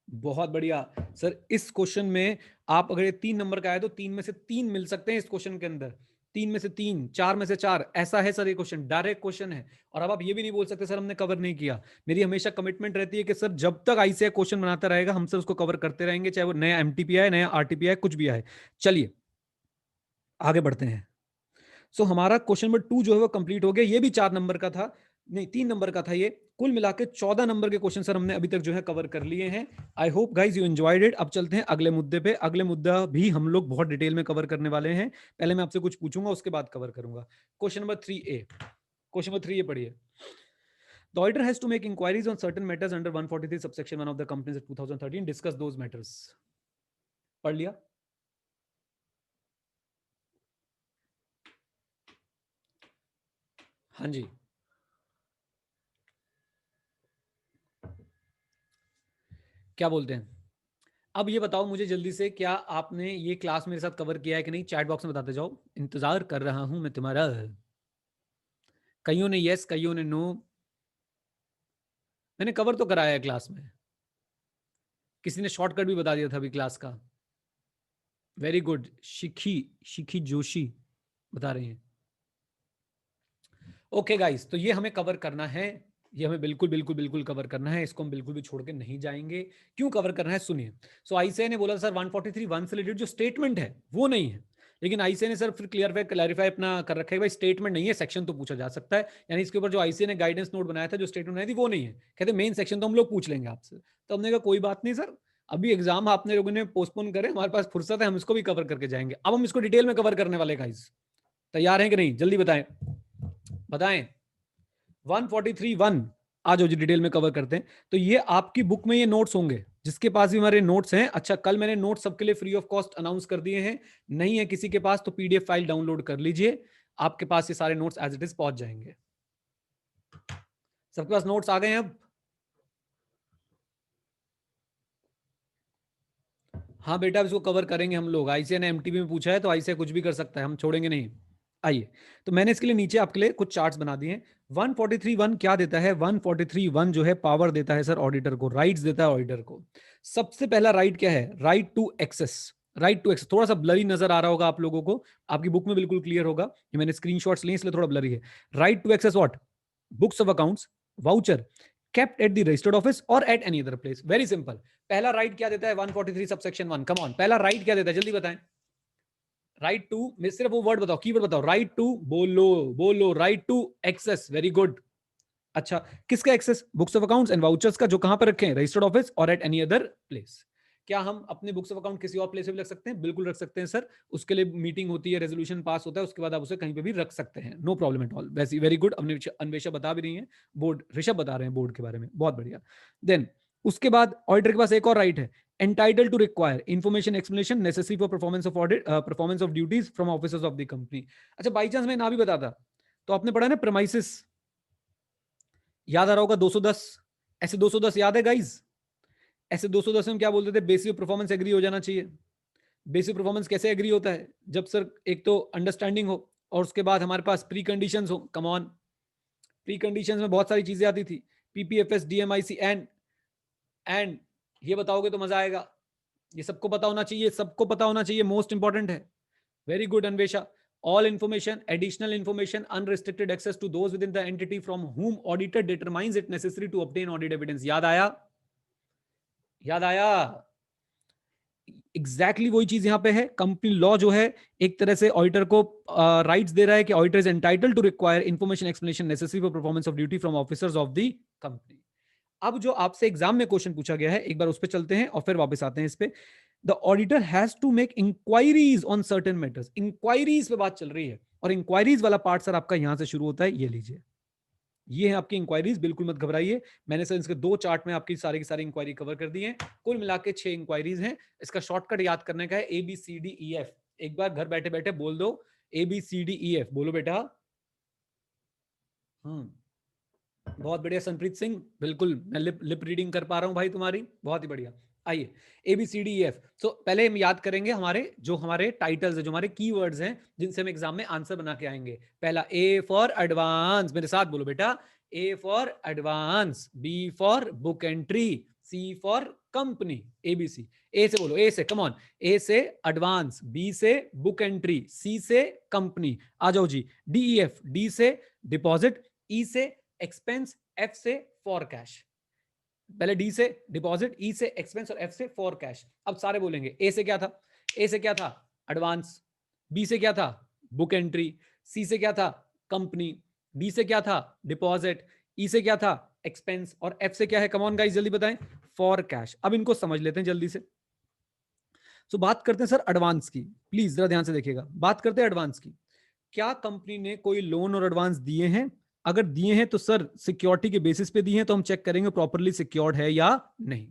बहुत बढ़िया सर. इस क्वेश्चन में आप अगर 3 नंबर का आए तो 3 में से 3 मिल सकते हैं इस क्वेश्चन के अंदर. 3 में से 3, 4 में से 4, ऐसा है सर ये क्वेश्चन, डायरेक्ट क्वेश्चन है. और अब आप ये भी नहीं बोल सकते सर हमने कवर नहीं किया. मेरी हमेशा कमिटमेंट रहती है कि सर जब तक आईसीआई क्वेश्चन बनाता रहेगा हम सर उसको कवर करते रहेंगे, चाहे वो नया एमटीपी आए, नया आरटीपी आए, कुछ भी आए. चलिए आगे बढ़ते हैं. सो हमारा क्वेश्चन नंबर 2 जो है वो कंप्लीट हो गया. ये भी 4 नंबर का था. नहीं 3 नंबर का था ये। कुल मिला के 14 नंबर के क्वेश्चन सर हमने अभी तक जो है कवर कर लिए हैं। I hope guys you enjoyed it. अब चलते हैं अगले मुद्दे पे। अगले मुद्दा भी हम लोग बहुत डिटेल में कवर करने वाले हैं। पहले मैं आपसे कुछ पूछूंगा, उसके बाद कवर करूंगा। Question number 3A। Question number 3 ये पढ़िए। The auditor has to make inquiries on certain matters under 143 subsection 1 of the Companies Act 2013. Discuss those matters. पढ़ लिया? हाँ जी। क्या बोलते हैं? अब ये बताओ मुझे जल्दी से, क्या आपने ये क्लास मेरे साथ कवर किया है कि नहीं? चैट बॉक्स में बताते जाओ, इंतजार कर रहा हूं मैं तुम्हारा। कईयों ने यस, कईयों ने नो। मैंने कवर तो कराया है क्लास में। किसी ने शॉर्टकट भी बता दिया था अभी क्लास का। Very good. शिखी शिखी जोशी बता रही हैं। ओके गाइस, तो ये हमें कवर करना है। ये हमें बिल्कुल बिल्कुल बिल्कुल कवर करना है। इसको हम बिल्कुल भी छोड़ के नहीं जाएंगे। क्यों कवर करना है सुनिए। सो आईसीए ने बोला सर 143(1) से रिलेटेड जो स्टेटमेंट है वो नहीं है। लेकिन आईसीए ने सर फिर क्लैरिफाई अपना कर रखा है, भाई स्टेटमेंट नहीं है, सेक्शन तो पूछा जा सकता है। यानी इसके ऊपर जो आईसीए ने गाइडेंस नोट बनाया था, जो स्टेटमेंट बनाई थी वो नहीं है। कहते मेन सेक्शन तो हम लोग पूछ लेंगे आपसे। तो हमने कहा कोई बात नहीं सर, अभी एग्जाम आपने लोगों ने पोस्टपोन करे, हमारे पास फुर्सत है, हम इसको भी कवर करके जाएंगे। अब हम इसको डिटेल में कवर करने वाले गाइस। तैयार हैं कि नहीं? जल्दी बताएं बताएं। 143(1) आज जो डिटेल में कवर करते हैं। तो ये आपकी बुक में ये नोट्स होंगे, जिसके पास भी हमारे नोट्स हैं। अच्छा, कल मैंने नोट्स सबके लिए फ्री ऑफ कॉस्ट अनाउंस कर दिए हैं। नहीं है किसी के पास तो पीडीएफ फाइल डाउनलोड कर लीजिए, आपके पास ये सारे नोट्स एज इट इज पहुंच जाएंगे। सबके पास नोट्स आ गए हैं अब? हाँ बेटा, अब इसको कवर करेंगे हम लोग। आईसीए ने एमटीबी में पूछा है तो आईसीए कुछ भी कर सकता है, हम छोड़ेंगे नहीं। आइए, तो मैंने इसके लिए नीचे आपके लिए कुछ चार्ट्स बना दिए हैं। 143(1) क्या देता है? 143(1) जो है पावर देता है सर ऑडिटर को, राइट्स देता है ऑडिटर को। सबसे पहला राइट क्या है? Right to access. Right to access थोड़ा सा ब्लरी नजर आ रहा होगा आप लोगों को, आपकी बुक में बिल्कुल क्लियर होगा। ये मैंने स्क्रीनशॉट्स लिए इसलिए थोड़ा ब्लरी है। Right to access what? Books of accounts, voucher kept at the registered office or at any other place. Very simple. पहला राइट क्या देता है 143 सबसेक्शन 1? कम ऑन, पहला राइट क्या देता है जल्दी बताएं। राइट टू, मैं सिर्फ वो वर्ड बताओ, कीवर्ड बताओ। राइट टू, बोलो बोलो, right to access. Very good. अच्छा, किसका access? Books of accounts and vouchers का, जो कहां पर रखे हैं? रजिस्टर्ड ऑफिस और एट एनी अदर प्लेस। क्या हम अपने बुक्स ऑफ अकाउंट किसी और प्लेस पे भी रख सकते हैं? बिल्कुल रख सकते हैं सर। उसके लिए मीटिंग होती है, रेजोल्यूशन पास होता है, उसके बाद आप उसे कहीं पे भी रख सकते हैं, नो प्रॉब्लम एट ऑल। वैसे वेरी गुड, अन्वेषा बता भी रही है, बोर्ड ऋषभ बता रहे हैं बोर्ड के बारे में, बहुत बढ़िया। देन उसके बाद ऑडिटर के पास एक और राइट है, entitled to require information explanation necessary for performance of audit, performance of duties from officers of the company. अच्छा, बाई चांस मैं ना भी बताता तो आपने पढ़ा ना प्रेमाइसिस, याद आ रहा होगा 210। ऐसे 210 याद है गाइज? ऐसे 210 में क्या बोलते थे? बेसिक परफॉर्मेंस एग्री हो जाना चाहिए। बेसिक परफॉर्मेंस कैसे एग्री होता है? जब सर एक तो अंडरस्टैंडिंग हो और उसके बाद हमारे पास प्री कंडीशंस हो। कम ऑन, प्री कंडीशंस में बहुत सारी चीजें आती थी, पीपीएफएस, डीएमआईसी एंड ये बताओगे तो मजा आएगा। ये सबको पता होना चाहिए, सबको पता होना चाहिए, मोस्ट इंपॉर्टेंट है। Very good Anvesha. All information, additional information, unrestricted access to those within the entity from whom auditor determines it necessary to obtain audit evidence. याद आया? याद आया? एग्जैक्टली वही चीज यहां पे है। कंपनी लॉ जो है एक तरह से ऑडिटर को राइट्स दे रहा है कि auditor is entitled to require information explanation necessary for performance of duty from officers of the company. अब जो आपसे एग्जाम में क्वेश्चन पूछा गया है, एक बार उस पर चलते हैं और फिर वापस आते हैं इस पे। The auditor has to make inquiries on certain matters. Inquiries पे बात चल रही है और इंक्वायरीज वाला पार्ट सर आपका यहां से शुरू होता है, ये लीजिए। ये है आपकी इंक्वायरीज, बिल्कुल मत घबराइए। मैंने सर इसके 2 चार्ट में आपकी सारी की सारी इंक्वायरी कवर कर दी है। कुल मिला के 6 इंक्वायरीज हैं। इसका शॉर्टकट याद करने का है ABCDEF। एक बार घर बैठे बैठे बोल दो ABCDEF, बोलो बेटा। बहुत बढ़िया संप्रीत सिंह, बिल्कुल मैं लिप रीडिंग कर पा रहा हूं भाई तुम्हारी, बहुत ही बढ़िया। आइए, ABCDEF। सो पहले हम याद करेंगे हमारे टाइटल्स है, जो हमारे कीवर्ड्स हैं, जिनसे हम एग्जाम में आंसर बना के आएंगे। पहला A फॉर एडवांस, मेरे साथ बोलो बेटा। A for advance, B for book entry, C for company. ABC। A से बोलो, A से, कम ऑन। A से एडवांस, B से बुक एंट्री, C से कंपनी। आ जाओ जी। DEF, D से डिपॉजिट, E से एक्सपेंस, F से फॉर कैश। पहले डी से डिपॉजिट, ई से एक्सपेंस और एफ से फॉर कैश। अब सारे बोलेंगे। ए से क्या था? ए से क्या था? एडवांस। बी से क्या था? Book entry. सी से क्या था? कंपनी। डी से क्या था, डिपॉजिट, ई से क्या था, एक्सपेंस, और एफ से क्या है, कम ऑन गाइस जल्दी बताएं, फॉर कैश। अब इनको समझ लेते हैं जल्दी से। सो बात करते हैं सर एडवांस की, प्लीज जरा ध्यान से देखिएगा, बात करते हैं एडवांस की। क्या कंपनी ने कोई लोन और एडवांस दिए हैं? अगर दिए हैं तो सर सिक्योरिटी के बेसिस पे दिए हैं, तो हम चेक करेंगे प्रॉपरली सिक्योर्ड है या नहीं।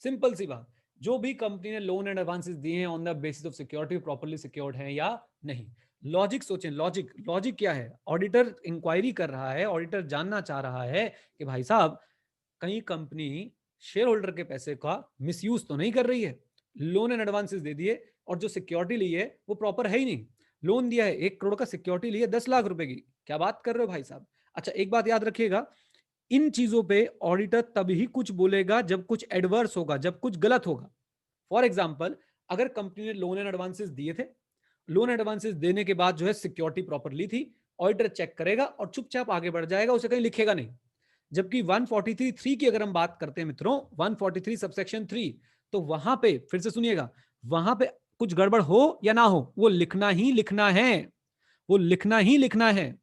सिंपल सी बात, जो भी कंपनी ने लोन एंड एडवांसेस दिए हैं on the basis of security, properly secured है या नहीं। लॉजिक सोचें, लॉजिक, लॉजिक क्या है, ऑडिटर इंक्वायरी कर रहा है, ऑडिटर जानना चाह रहा है कि भाई साहब कहीं कंपनी शेयर होल्डर के पैसे का मिसयूज तो नहीं कर रही है। लोन एंड एडवांसेस दे दिए और जो सिक्योरिटी ली है वो प्रॉपर है ही नहीं। लोन दिया है 1 करोड़ का, सिक्योरिटी ली है 10 लाख रुपए की, क्या बात कर रहे हो भाई साहब। अच्छा एक बात याद रखिएगा, इन चीजों पे ऑडिटर तभी कुछ बोलेगा जब कुछ एडवर्स होगा, जब कुछ गलत होगा। फॉर एग्जाम्पल, अगर कंपनी ने लोन एंड एडवांसेस दिए थे, लोन एडवांसेस देने के बाद जो है सिक्योरिटी प्रॉपर ली थी, ऑडिटर चेक करेगा और चुपचाप आगे बढ़ जाएगा, उसे कहीं लिखेगा नहीं। जबकि 143(3) की अगर हम बात करते हैं मित्रों, 143 सबसेक्शन 3, तो वहां पे फिर से सुनिएगा, वहां पे कुछ गड़बड़ हो या ना हो वो लिखना ही लिखना है, वो लिखना ही लिखना है।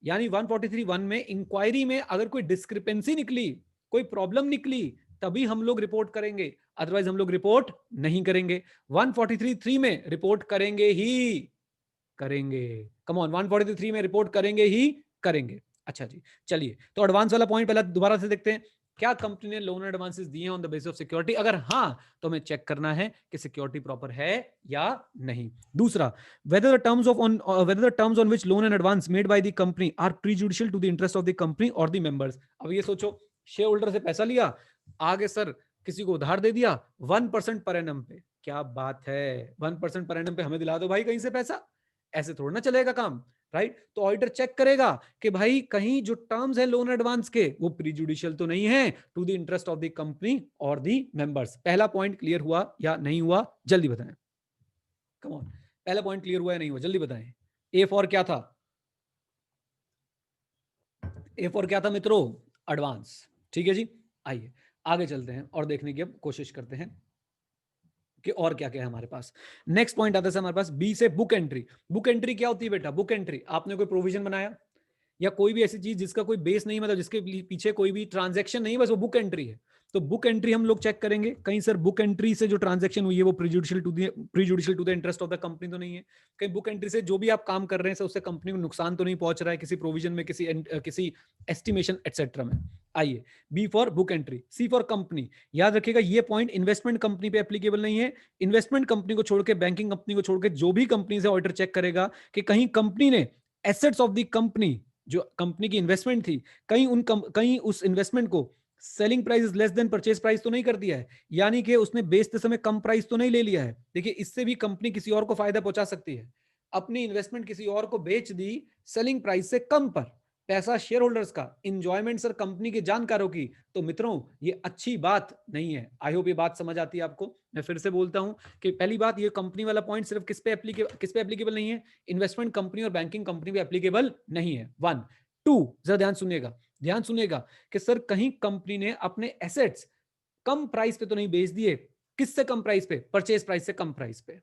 यानी 143(1) में इंक्वायरी में अगर कोई डिस्क्रिपेंसी निकली, कोई प्रॉब्लम निकली, तभी हम लोग रिपोर्ट करेंगे, अदरवाइज हम लोग रिपोर्ट नहीं करेंगे। 143(3) में रिपोर्ट करेंगे ही करेंगे, कम ऑन, 143 में रिपोर्ट करेंगे ही करेंगे। अच्छा जी, चलिए तो एडवांस वाला पॉइंट पहले दोबारा से देखते हैं। क्या कंपनी ने लोन एडवांसेस दिए हैं on the basis of security? अगर हाँ तो हमें चेक करना है कि सिक्योरिटी प्रॉपर है या नहीं। दूसरा, whether the terms of on whether the terms on which loan and advance made by the company are prejudicial to the interest of the company or the members। अब ये सोचो, शेयर होल्डर से पैसा लिया, आगे सर किसी को उधार दे दिया 1% पर एनम पे, क्या बात है, 1% पर एनम पे हमें दिला दो भाई कहीं से पैसा, ऐसे थोड़ा ना चलेगा काम, राइट। तो ऑडिटर चेक करेगा कि भाई कहीं जो टर्म्स है लोन एडवांस के वो प्रीजुडिशियल तो नहीं है to the interest of the company और द मेंबर्स। पहला पॉइंट क्लियर हुआ या नहीं हुआ, जल्दी बताएं, कम ऑन, पहला पॉइंट क्लियर हुआ या नहीं हुआ, जल्दी बताएं। ए फॉर क्या था, ए फॉर क्या था मित्रों, एडवांस। ठीक है जी, आइए आगे चलते हैं और देखने की अब कोशिश करते हैं कि और क्या क्या है हमारे पास। नेक्स्ट पॉइंट आता है हमारे पास बी से, बुक एंट्री। बुक एंट्री क्या होती है बेटा, बुक एंट्री आपने कोई प्रोविजन बनाया या कोई भी ऐसी चीज जिसका कोई बेस नहीं, मतलब जिसके पीछे कोई भी ट्रांजैक्शन नहीं, बस वो बुक एंट्री है। तो बुक एंट्री हम लोग चेक करेंगे, कहीं सर बुक एंट्री से जो ट्रांजैक्शन हुई है वो prejudicial to the interest of the company तो नहीं है, कहीं बुक एंट्री से जो भी आप काम कर रहे हैं सर उससे कंपनी को नुकसान तो नहीं पहुंच रहा है किसी प्रोविजन में, किसी एस्टिमेशन एक्सेट्रा में। आइए, B for book entry, C for company. याद रखिएगा ये पॉइंट इन्वेस्टमेंट कंपनी पे एप्लीकेबल नहीं है। इन्वेस्टमेंट कंपनी को छोड़ के, बैंकिंग कंपनी को छोड़ के जो भी कंपनी से ऑडिटर चेक करेगा कि कहीं कंपनी ने एसेट्स ऑफ द कंपनी, जो कंपनी की इन्वेस्टमेंट थी, कहीं उस इन्वेस्टमेंट को selling price is less than purchase price तो नहीं कर दिया है, यानी कि उसने बेचते समय कम प्राइस तो नहीं ले लिया है। देखिए इससे भी कंपनी किसी और को फायदा पहुंचा सकती है, अपनी इन्वेस्टमेंट किसी और को बेच दी सेलिंग प्राइस से कम पर, पैसा शेयर होल्डर्स का, इंजॉयमेंट सर कंपनी के जानकारों की। तो मित्रों ये अच्छी बात नहीं है। आई होप ये बात समझ आती है आपको। मैं फिर से बोलता हूं कि पहली बात, ये कंपनी वाला पॉइंट सिर्फ किस पे एप्लीकेबल नहीं है, इन्वेस्टमेंट कंपनी और बैंकिंग कंपनी पे एप्लीकेबल नहीं है। 1 2, जरा ध्यान सुनिएगा, ध्यान सुनिएगा कि सर कहीं कंपनी ने अपने एसेट्स कम प्राइस पे तो नहीं बेच दिए, किससे कम प्राइस पे, परचेज प्राइस से कम प्राइस पे,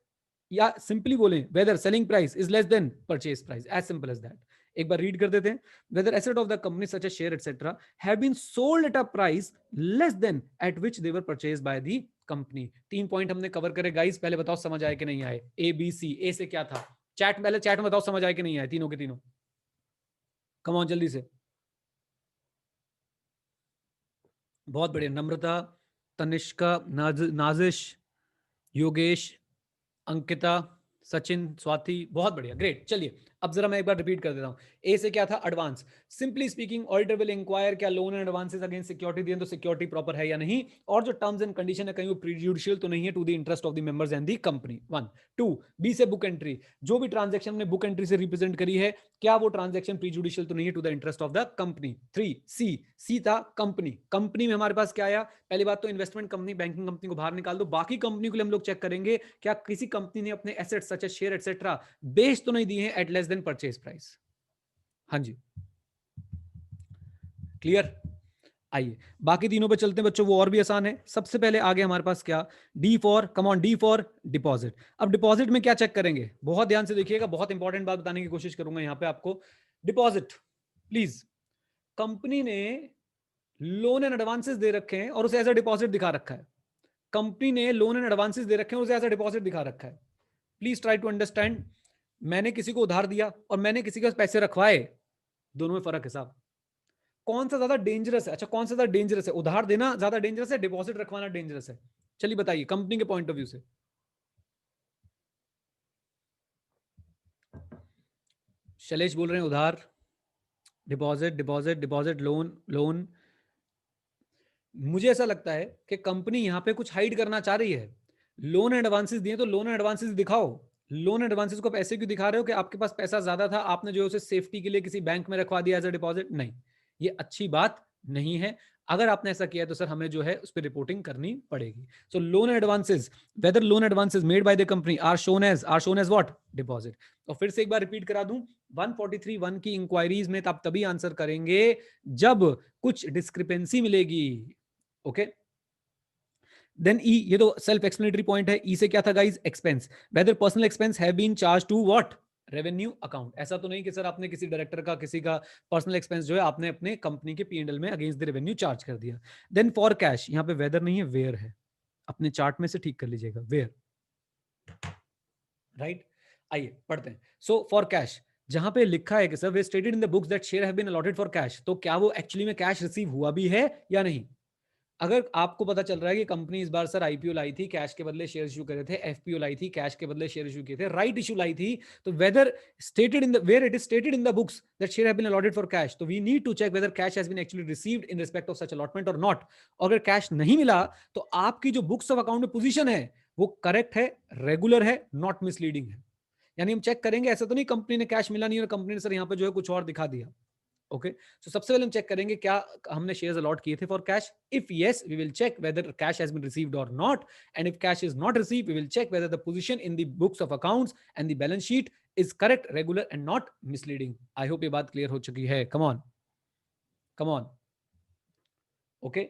या सिंपली बोलें whether selling price is less than purchase price, as simple as that. एक बार रीड कर देते हैं, whether asset of the company such as share etcetera have been sold at a price less than at which they were purchased by the company. 3 point हमने cover करे guys, पहले बताओ समझ आए कि नहीं आए, ए बी सी। ए से क्या था, चैट, पहले चैट में बताओ समझ आए कि नहीं आए तीनों के तीनों, कम ऑन जल्दी से। बहुत बढ़िया, नम्रता, तनिष्का, नाजिश, योगेश, अंकिता, सचिन, स्वाति, बहुत बढ़िया, ग्रेट। चलिए अब जरा मैं एक बार रिपीट कर देता हूं। ए से क्या था, advance. Simply speaking auditor will inquire क्या loan and advances against security दिए तो सिक्योरिटी प्रॉपर है या नहीं, और जो टर्म्स एंड कंडीशन है कहीं वो प्रीजुडिशियल तो नहीं है to the interest of the members and the company. 1 2, B से बुक एंट्री, जो भी ट्रांजैक्शन ने बुक एंट्री से रिप्रेजेंट करी है क्या वो ट्रांजैक्शन प्रीजुडिशियल तो नहीं है to the interest of the company. 3 C था कंपनी। कंपनी में हमारे पास क्या आया, पहली बात तो इन्वेस्टमेंट कंपनी, बैंकिंग कंपनी को बाहर निकाल दो, बाकी कंपनी को हम लोग चेक करेंगे क्या किसी कंपनी ने अपने assets such as share etcetera बेच तो नहीं दिए हैं at less than purchase price. हाँ जी, क्लियर। आइए बाकी तीनों पे चलते हैं बच्चों, वो और भी आसान है। सबसे पहले आगे हमारे पास क्या, D for, come on, D for deposit. अब डिपॉजिट में क्या चेक करेंगे, बहुत ध्यान से देखिएगा, बहुत इंपॉर्टेंट बात बताने की कोशिश करूंगा यहां पे आपको। डिपॉजिट, प्लीज, कंपनी ने लोन एंड एडवांसेस दे रखे हैं और उसे एज अ डिपॉजिट दिखा रखा है। कंपनी ने लोन एंड एडवांसेस दे रखे हैं, उसे एज अ डिपॉजिट दिखा रखा है। Please try to understand. मैंने किसी को उधार दिया और मैंने किसी के पैसे रखवाए, दोनों में फर्क है साहब। कौन सा ज्यादा डेंजरस है? अच्छा, कौन सा ज्यादा डेंजरस है? उधार देना ज्यादा डेंजरस है, डिपॉजिट रखवाना डेंजरस है? चलिए बताइए कंपनी के पॉइंट ऑफ व्यू से। शैलेश बोल रहे हैं उधार, deposit deposit deposit, loan loan. मुझे ऐसा लगता है कि कंपनी यहां पे कुछ हाइड करना चाह रही है। लोन एडवांसेस दिए तो लोन एडवांसेस दिखाओ। लोन एडवांसेस को पैसे क्यों दिखा रहे हो? कि आपके पास पैसा ज्यादा था, आपने जो है उसे सेफ्टी के लिए किसी बैंक में रखवा दिया एज अ डिपॉजिट? नहीं, ये अच्छी बात नहीं है। अगर आपने ऐसा किया तो सर हमें जो है उस पर रिपोर्टिंग करनी पड़ेगी। So loan advances, whether loan advances made by the company are shown as what? Deposit. और फिर से एक बार रिपीट करा दूं, 143(1) की इंक्वायरीज में आप तभी आंसर करेंगे जब कुछ डिस्क्रिपेंसी मिलेगी। ओके, देन ई, ये तो सेल्फ एक्सप्लेनेटरी पॉइंट है। ई से क्या था guys? Expense, whether personal expense have been charge to what? Revenue account. ऐसा तो नहीं कि सर आपने किसी डायरेक्टर का, किसी का पर्सनल एक्सपेंस जो है आपने अपने कंपनी के P&L में अगेंस्ट द रेवेन्यू चार्ज कर दिया। देन फॉर कैश, यहां पे वेदर नहीं है, वेयर है। अपने चार्ट में से ठीक कर लीजिएगा, वेयर, राइट। आइए पढ़ते हैं। सो फॉर कैश, जहां पे लिखा है कि sir they stated in the books that share have been allotted for cash, तो क्या वो एक्चुअली में कैश रिसीव हुआ भी है या नहीं? अगर आपको पता चल रहा है कि कंपनी इस बार सर आईपीओ लाई थी, कैश के बदले शेयर इशू करे थे, एफपीओ लाई थी, कैश के बदले शेयर इशू किए थे, राइट इशू लाई थी, तो whether stated in the, where it is stated in the books that share have been allotted for cash, तो we need to check whether cash has been actually received in respect of such allotment और not. अगर cash नहीं मिला तो आपकी जो books of account में position है वो करेक्ट है, रेगुलर है, नॉट मिसलीडिंग है। यानी हम चेक करेंगे, ऐसा तो नहीं कंपनी ने कैश मिला नहीं और कंपनी ने सर यहाँ पे जो है कुछ और दिखा दिया। ओके, सो सबसे पहले हम चेक करेंगे क्या हमने शेयर्स अलॉट किए थे for cash. If yes, we will check whether cash has been received और not, and if cash is not received, we will check whether the position in the books of accounts and the balance sheet is correct, regular and not misleading. I hope ये बात clear हो चुकी है। Come on, come on. Okay,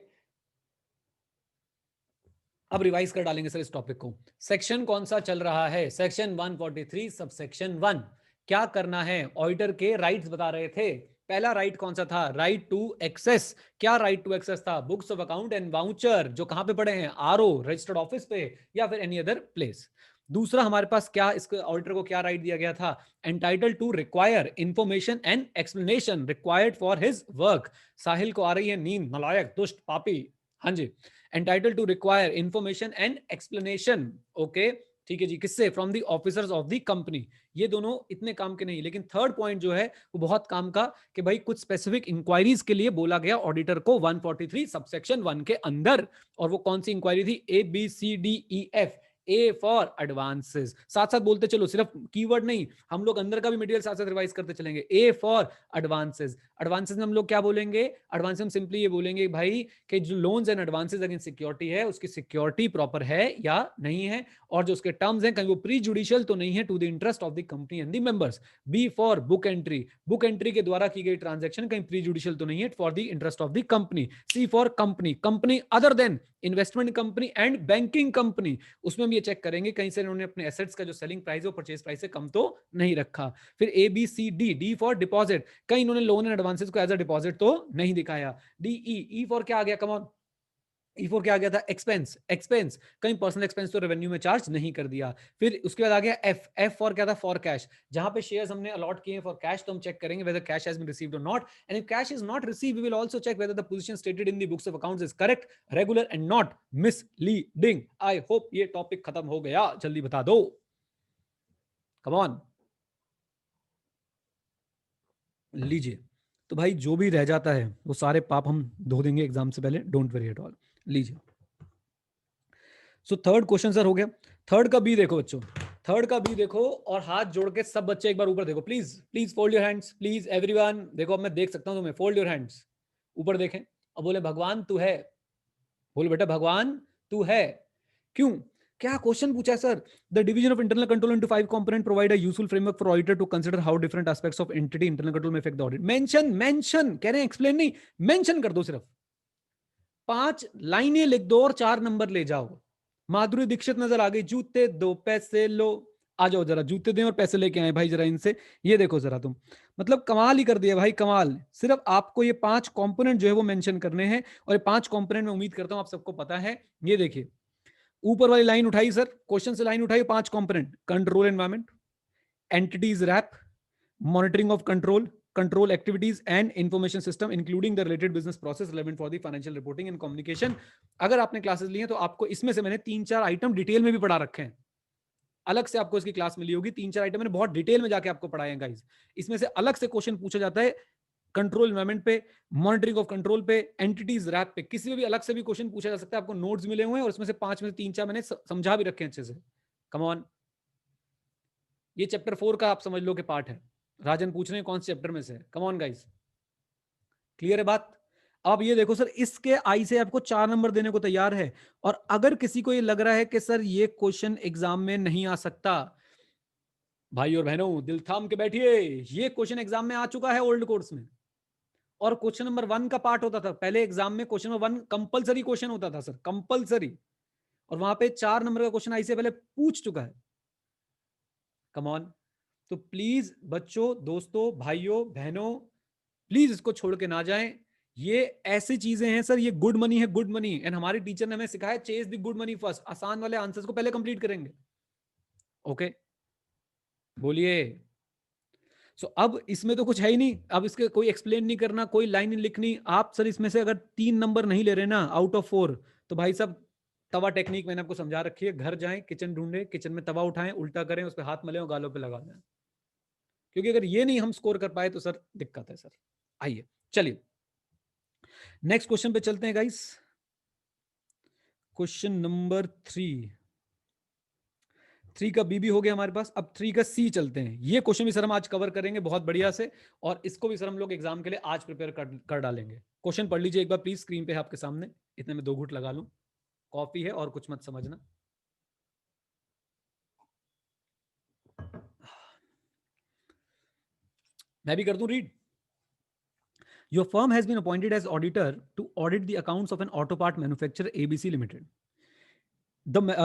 अब revise कर डालेंगे sir इस topic को। सेक्शन कौन सा चल रहा है? Section 143 sub section 1। क्या करना है? ऑडिटर के राइट्स बता रहे थे। पहला राइट कौन सा था? Right to access. क्या राइट टू एक्सेस था? Books of account and voucher, जो कहां पे पड़े हैं? आरओ, रजिस्टर्ड ऑफिस पे, या फिर एनी अदर प्लेस। दूसरा हमारे पास क्या, इसके ऑडिटर को क्या राइट दिया गया था? Entitled to require information and explanation required for his work. Sahil को आ रही है नींद, नलायक, दुष्ट, पापी। हाँ जी, entitled to require information and explanation. Okay, ठीक है जी, किससे? From the officers of the company. ये दोनों इतने काम के नहीं, लेकिन थर्ड पॉइंट जो है वो बहुत काम का, कि भाई कुछ स्पेसिफिक इंक्वायरीज के लिए बोला गया ऑडिटर को 143 सबसेक्शन 1 के अंदर। और वो कौन सी इंक्वायरी थी? ABCDEF। A for advances. साथ साथ बोलते चलो, सिर्फ कीवर्ड नहीं, हम लोग अंदर का भी मटेरियल साथ साथ रिवाइज करते चलेंगे। A for advances. एडवांसेस में हम लोग क्या बोलेंगे? एडवांस में सिंपली ये बोलेंगे भाई कि जो loans and advances against security है, उसकी सिक्योरिटी प्रॉपर है या नहीं है, और जो उसके टर्म्स हैं कहीं वो प्री जुडिशियल तो नहीं है to the interest of the company and the members. B for book entry. Book entry के द्वारा की गई ट्रांजैक्शन कहीं प्री जुडिशियल तो नहीं है for the interest of the company. C for company. Company other than investment company and banking company. उसमें हम ये चेक करेंगे कहीं से इन्होंने अपने एसेट्स का जो सेलिंग प्राइस है वो परचेज प्राइस से कम तो नहीं रखा। फिर ABCD। D for deposit. कहीं इन्होंने लोन एंड एडवांसेस को एज अ डिपॉजिट तो नहीं दिखाया। DE फॉर क्या आ गया? कम ऑन, ई फोर क्या आ गया था? एक्सपेंस। एक्सपेंस, कहीं पर्सनल एक्सपेंस तो रेवेन्यू में चार्ज नहीं कर दिया। फिर उसके बाद आ गया एफ। एफ फॉर क्या था? For cash. जहां पे शेयर्स हमने अलॉट किए फॉर कैश, तो हम चेक करेंगे whether cash has been received और not, and if cash is not received, we will also check whether the position stated in the books of accounts is correct, regular and not misleading. I hope ये topic खत्म हो गया। जल्दी बता दो, come on. लीजिए, तो भाई जो भी रह जाता है वो सारे पाप हम धो देंगे एग्जाम से पहले, डोंट वरी एट ऑल। लीजिए, सो थर्ड क्वेश्चन सर हो गया। थर्ड का बी देखो बच्चों, थर्ड का बी देखो, और हाथ जोड़ के सब बच्चे एक बार ऊपर देखो please. Please fold your hands, please everyone. देखो अब मैं देख सकता हूं तुम्हें, फोल्ड योर हैंड्स, ऊपर देखें और बोले भगवान तू है। बोले बेटा भगवान तू है। क्यों? क्या क्वेश्चन पूछा है sir? The division of internal control into 5 component provide a useful framework for auditor to consider how different aspects of entity internal control may affect the audit. Mention, mention कह रहे हैं, एक्सप्लेन नहीं, mention कर दो सिर्फ। 5 लाइनें लिख दो और 4 नंबर ले जाओ। माधुरी दीक्षित नजर आ गई, जूते दो पैसे लो। आ जाओ जरा, जूते दें और पैसे लेके आए भाई जरा इनसे। ये देखो जरा तुम, मतलब कमाल ही कर दिया भाई, कमाल। सिर्फ आपको ये 5 कंपोनेंट जो है वो मेंशन करने हैं, और ये 5 कंपोनेंट में उम्मीद करता हूं आप सबको पता है। ये देखिए, ऊपर वाली लाइन उठाई सर, क्वेश्चन से लाइन उठाई, 5 component: control environment, entity's RAP, monitoring of control activities and information system including the related business process relevant for the financial reporting and communication। अगर आपने क्लासेस ली हैं तो आपको इसमें से मैंने 3-4 आइटम डिटेल में भी पढ़ा रखे हैं, अलग से आपको इसकी क्लास मिली होगी। 3-4 आइटम मैंने बहुत डिटेल में जाके आपको पढ़ाए हैं गाइस। इसमें से अलग से क्वेश्चन पूछा जाता है कंट्रोल एनवायरमेंट पे, मॉनिटरिंग ऑफ कंट्रोल पे, एंटिटीज रैप पे, किसी में भी अलग से भी क्वेश्चन पूछा जा सकता है। आपको नोट्स मिले हुए हैं और इसमें से 5 में से 3-4 मैंने समझा भी रखे हैं अच्छे से। कम ऑन, ये चैप्टर 4 का आप समझ लो कि पार्ट है। राजन पूछ रहे हैं कौन से चैप्टर में से, कम ऑन गाइस, क्लियर है बात। अब ये देखो सर, इसके आई से आपको 4 नंबर देने को तैयार है। और अगर किसी को ये लग रहा है कि सर ये क्वेश्चन एग्जाम में नहीं आ सकता, भाई और बहनों दिल थाम के बैठिए, ये क्वेश्चन एग्जाम में आ चुका है ओल्ड कोर्स में। और क्वेश्चन नंबर 1 का पार्ट होता था पहले एग्जाम में, क्वेश्चन नंबर 1 कंपलसरी क्वेश्चन होता था सर, कंपलसरी। और वहां पे 4 नंबर का क्वेश्चन आई से पहले पूछ चुका है। Come on. तो प्लीज बच्चों, दोस्तों, भाइयों, बहनों, प्लीज इसको छोड़ के ना जाएं। ये ऐसी चीजें हैं सर, ये गुड मनी है, गुड मनी। एंड हमारी टीचर ने हमें सिखाया chase the good money first, आसान वाले आंसर्स को पहले कंप्लीट करेंगे। ओके, बोलिए। सो अब इसमें तो कुछ है ही नहीं, अब इसके कोई एक्सप्लेन नहीं करना, कोई लाइन नहीं लिखनी। आप सर इसमें से अगर 3 नंबर नहीं ले रहे ना आउट ऑफ 4, तो भाई साहब तवा टेक्निक मैंने आपको समझा रखी है। घर जाएं, किचन ढूंढे, किचन में तवा उठाएं, उल्टा करें, उस पर हाथ मले और गालों पे लगा दें। क्योंकि अगर ये नहीं हम स्कोर कर पाए तो सर दिक्कत है सर। आइए चलिए नेक्स्ट क्वेश्चन पे चलते हैं गाइस। क्वेश्चन नंबर 3 का बी भी हो गया हमारे पास। अब 3 का सी चलते हैं। ये क्वेश्चन भी सर हम आज कवर करेंगे बहुत बढ़िया से, और इसको भी सर हम लोग एग्जाम के लिए आज प्रिपेयर कर डालेंगे। क्वेश्चन पढ़ लीजिए एक बार प्लीज, स्क्रीन पे है आपके सामने। इतने में 2 घूंट लगा लूं, कॉफी है और कुछ मत समझना। मैं भी कर दूं read. Your firm has been appointed as auditor to audit the accounts of an auto part manufacturer ABC Limited.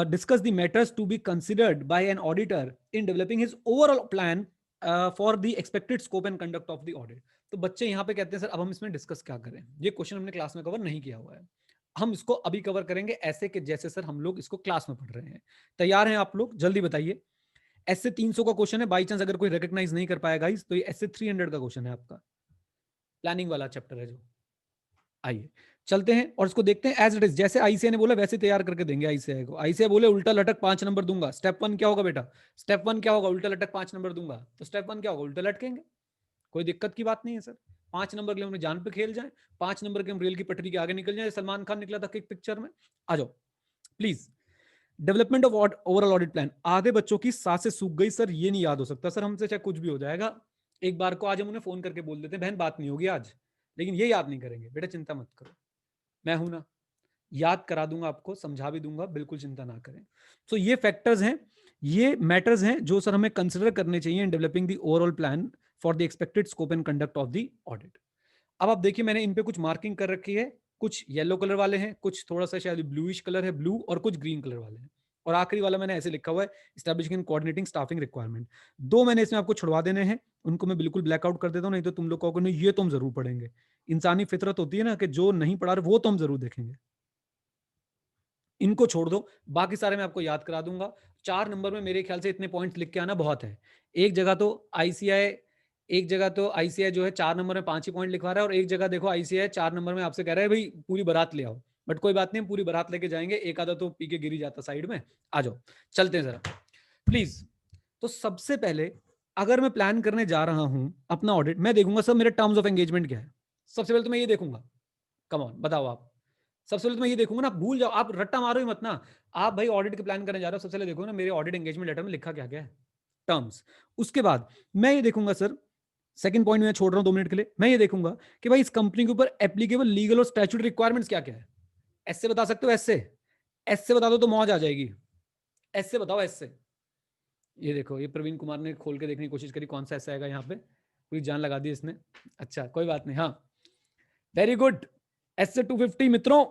Discuss the matters to be considered by an auditor in developing his overall plan for the expected scope and conduct of the audit. तो बच्चे यहाँ पे कहते हैं sir अब हम इसमें discuss क्या करें, ये क्वेश्चन हमने क्लास में कवर नहीं किया हुआ है, हम इसको अभी कवर करेंगे ऐसे कि जैसे सर हम लोग इसको क्लास में पढ़ रहे हैं। तैयार हैं आप लोग? जल्दी बताइए। ऐसे 300 का क्वेश्चन है, बाई चांस अगर कोई रिकॉग्नाइज नहीं कर पाएगा इस, तो ये ऐसे 300 का क्वेश्चन है आपका, प्लानिंग वाला चैप्टर है जो। आइए चलते हैं और इसको देखते हैं एज इट इज, जैसे आईसीआई ने बोला वैसे तैयार करके देंगे आईसीआई को। आईसीआई बोले उल्टा लटक 5 नंबर दूंगा, स्टेप 1 क्या होगा बेटा? स्टेप 1 क्या होगा? उल्टा लटक 5 नंबर दूंगा। तो स्टेप 1 क्या होगा? उल्टा लटकेंगे, कोई दिक्कत की बात नहीं है सर। 5 नंबर के लिए हम जान पे खेल जाए, 5 नंबर के हम रेल की पटरी के आगे निकल जाए, सलमान खान निकला था एक पिक्चर में। आ जाओ please. Development of overall audit plan. आधे बच्चों की सांसें सूख गई सर, ये नहीं याद हो सकता सर हमसे, चाहे कुछ भी हो जाएगा। एक बार को आज हम उन्हें फोन करके बोल देते हैं बहन बात नहीं होगी आज, लेकिन ये याद नहीं करेंगे। बेटा चिंता मत करो, मैं हूं ना, याद करा दूंगा आपको, समझा भी दूंगा, बिल्कुल चिंता ना करें। तो ये फैक्टर्स हैं, ये मैटर्स हैं जो सर हमें कंसिडर करने चाहिए in developing the overall plan for the expected scope and conduct of the audit. अब आप देखिए मैंने इन पे कुछ मार्किंग कर रखी है, कुछ येलो कलर वाले हैं, कुछ थोड़ा सा शायद ब्लूइश कलर है, ब्लू, और कुछ ग्रीन कलर वाले हैं, और आखिरी वाला मैंने ऐसे लिखा हुआ है establishing and coordinating staffing requirement. 2 मैंने इसमें आपको छुड़वा देने हैं, उनको मैं बिल्कुल ब्लैकआउट कर देता हूँ, नहीं तो तुम लोग कहोगे नहीं ये तो हम जरूर पढ़ेंगे। इंसानी फितरत होती है ना कि जो नहीं पढ़ा रहे वो तो हम जरूर देखेंगे, इनको छोड़ दो, बाकी सारे मैं आपको याद करा दूंगा। 4 नंबर में मेरे ख्याल से इतने पॉइंट्स लिख के आना बहुत है। एक जगह तो आईसीआई जो है 4 नंबर में 5 ही पॉइंट लिखवा रहा है, और एक जगह देखो आईसीआई 4 नंबर में आपसे कह रहा है भाई पूरी बारात ले आओ। बट कोई बात नहीं, पूरी बारात लेके जाएंगे, एक आधा तो पी के गिरी जाता साइड में। आ जाओ चलते हैं जरा प्लीज। तो सबसे पहले अगर मैं प्लान करने जा रहा हूं अपना ऑडिट, मैं देखूंगा सब मेरे टर्म्स ऑफ एंगेजमेंट क्या है। सबसे पहले तो मैं ये देखूंगा, कम ऑन बताओ आप। सबसे पहले तो मैं ये देखूंगा ना, भूल जाओ आप, रट्टा मारो ही मत ना। आप भाई ऑडिट के प्लान करने जा रहे हो, सबसे पहले देखो ना मेरे ऑडिट एंगेजमेंट लेटर में लिखा क्या क्या है, टर्म्स। उसके बाद मैं ये देखूंगा सर, सेकंड पॉइंट मैं छोड़ रहा हूं 2 मिनट के लिए, मैं ये देखूंगा कि भाई इस कंपनी के ऊपर एप्लीकेबल लीगल और स्टैट्यूटरी रिक्वायरमेंट्स क्या क्या है। ऐसे बता सकते हो? ऐसे ऐसे बता दो तो मौज आ जाएगी। ऐसे बताओ, ऐसे। ये देखो, ये प्रवीण कुमार ने खोल के देखने की कोशिश करी कौन सा ऐसा आएगा, यहाँ पे पूरी जान लगा दी इसने। अच्छा कोई बात नहीं, हाँ वेरी गुड। एसए 250 मित्रों,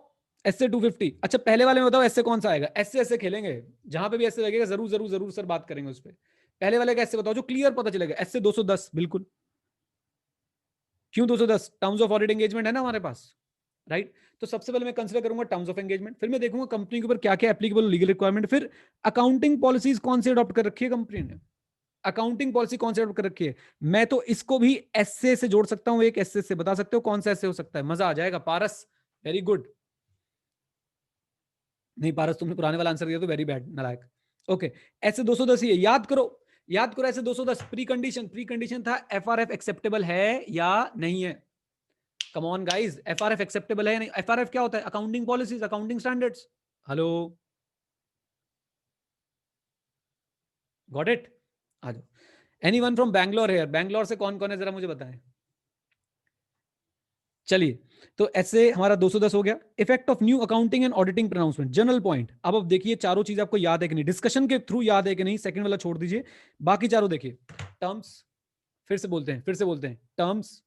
एसए 250। अच्छा पहले वाले में बताओ एसए कौन सा आएगा? एसए ऐसे खेलेंगे, जहां पे भी ऐसे लगेगा जरूर जरूर जरूर सर बात करेंगे उस पर। पहले वाले का ऐसे बताओ जो क्लियर पता चलेगा। एसए 210 बिल्कुल, क्यों 210? टर्म्स ऑफ ऑडिट एंगेजमेंट है ना हमारे पास, राइट? तो सबसे पहले मैं कंसीडर करूंगा टर्म्स ऑफ एंगेजमेंट, फिर मैं देखूंगा कंपनी के ऊपर क्या क्या एप्लीकेबल लीगल रिक्वायरमेंट, फिर अकाउंटिंग पॉलिसीज कौन सी अडॉप्ट कर रखी है कंपनी ने, अकाउंटिंग पॉलिसी कौन सी अडॉप्ट कर रखी है। मैं तो इसको भी एसए से जोड़ सकता हूं, एक एसए से बता सकते हो कौन सा एसए हो सकता है, मजा आ जाएगा। पारस, वेरी गुड। नहीं पारस, तुमने पुराने वाला आंसर दिया तो वेरी बैड, नालायक। ओके, ऐसे 210 ही है, याद करो, याद करो ऐसे 210। प्री कंडीशन, प्री कंडीशन था एफआरएफ एक्सेप्टेबल है या नहीं है। Come on guys, FRF acceptable है या नहीं? एफआरएफ क्या होता है? Accounting policies, accounting standards. Hello, got it? आ जाओ। एनीवन फ्रॉम बैंगलोर है? बैंगलोर से कौन कौन है जरा मुझे बताएं। चलिए, तो ऐसे हमारा 210 हो गया। Effect of new accounting and auditing pronouncement, general point. अब देखिए चारों चीज आपको याद है कि नहीं, डिस्कशन के थ्रू याद है कि नहीं, सेकंड वाला छोड़ दीजिए, बाकी चारों देखिए। टर्म्स, फिर से बोलते हैं, फिर से बोलते हैं, टर्म्स।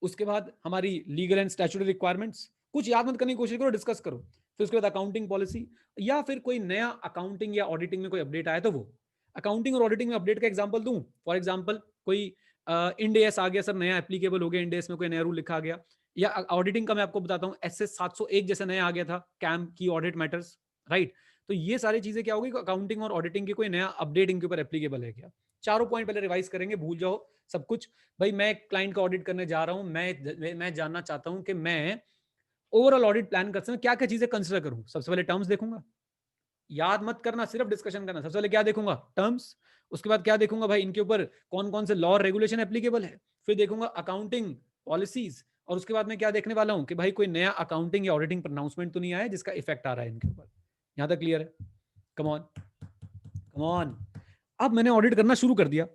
उसके बाद हमारी लीगल एंड स्टैट्यूटरी रिक्वायरमेंट्स, कुछ याद मत करने की कोशिश करो, डिस्कस करो। फिर उसके बाद अकाउंटिंग पॉलिसी, या फिर कोई नया अकाउंटिंग या ऑडिटिंग में कोई अपडेट आया तो वो। अकाउंटिंग और ऑडिटिंग में अपडेट का एग्जांपल दूं, फॉर एग्जांपल कोई इंड आ गया सर, नया एप्लीकेबल हो गया, इंड में कोई नया रूल लिखा गया। या ऑडिटिंग का मैं आपको बताता हूँ, एसएस 701 जैसे नया आ गया था, कैम की ऑडिट मैटर्स, राइट? तो ये सारी चीजें क्या होगी, अकाउंटिंग और ऑडिटिंग की कोई नया अपडेट इनके ऊपर एप्लीकेबल है क्या। चारों पॉइंट पहले रिवाइज करेंगे, भूल जाओ सब कुछ। भाई मैं क्लाइंट का ऑडिट करने जा रहा हूं, मैं जानना चाहता हूं कि मैं ओवरऑल ऑडिट प्लान करते समय क्या क्या चीजें कंसिडर करूं। सबसे पहले टर्म्स देखूंगा, याद मत करना, सिर्फ डिस्कशन करना। सबसे पहले क्या देखूंगा? टर्म्स। उसके बाद क्या देखूंगा भाई, इनके ऊपर कौन कौन से लॉ और रेगुलेशन एप्लीकेबल है। फिर देखूंगा अकाउंटिंग पॉलिसीज, और उसके बाद मैं क्या देखने वाला हूं कि भाई कोई नया अकाउंटिंग या ऑडिटिंग प्रोनाउंसमेंट तो नहीं आया जिसका इफेक्ट आ रहा है इनके ऊपर। यहां तक क्लियर है? Come on, come on. अब मैंने ऑडिट करना शुरू कर दिया,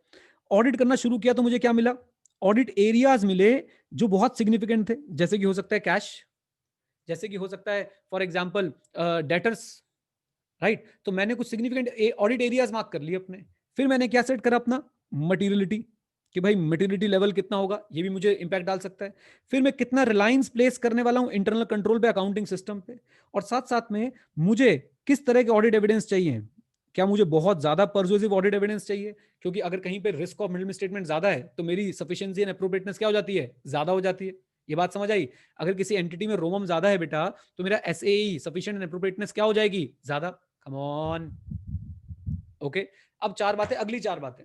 ऑडिट करना शुरू किया तो मुझे क्या मिला? ऑडिट एरियाज मिले जो बहुत सिग्निफिकेंट थे, जैसे कि हो सकता है कैश, जैसे कि हो सकता है फॉर एग्जांपल डेटर्स, राइट? तो मैंने कुछ सिग्निफिकेंट ऑडिट एरियाज मार्क कर लिए अपने। फिर मैंने क्या सेट करा अपना? मटीरियलिटी, कि भाई मटीरियलिटी लेवल कितना होगा, ये भी मुझे इंपैक्ट डाल सकता है। फिर मैं कितना रिलायंस प्लेस करने वाला हूं इंटरनल कंट्रोल पे, अकाउंटिंग सिस्टम पे। और साथ साथ में मुझे किस तरह के ऑडिट एविडेंस चाहिए, क्या मुझे बहुत ज्यादा परसुएसिव ऑडिट एविडेंस चाहिए, क्योंकि अगर कहीं पे रिस्क ऑफ मिडिल स्टेटमेंट ज्यादा है तो मेरी सफिशिएंसी एंड एप्रोप्रिएटनेस क्या हो जाती है? ज्यादा हो जाती है। ये बात समझ आई? अगर किसी एंटिटी में रोमम ज्यादा है बेटा, तो मेरा एसएई सफिशिएंट एंड एप्रोप्रिएटनेस क्या हो जाएगी? ज्यादा। Come on, okay. अब चार बातें, अगली चार बातें,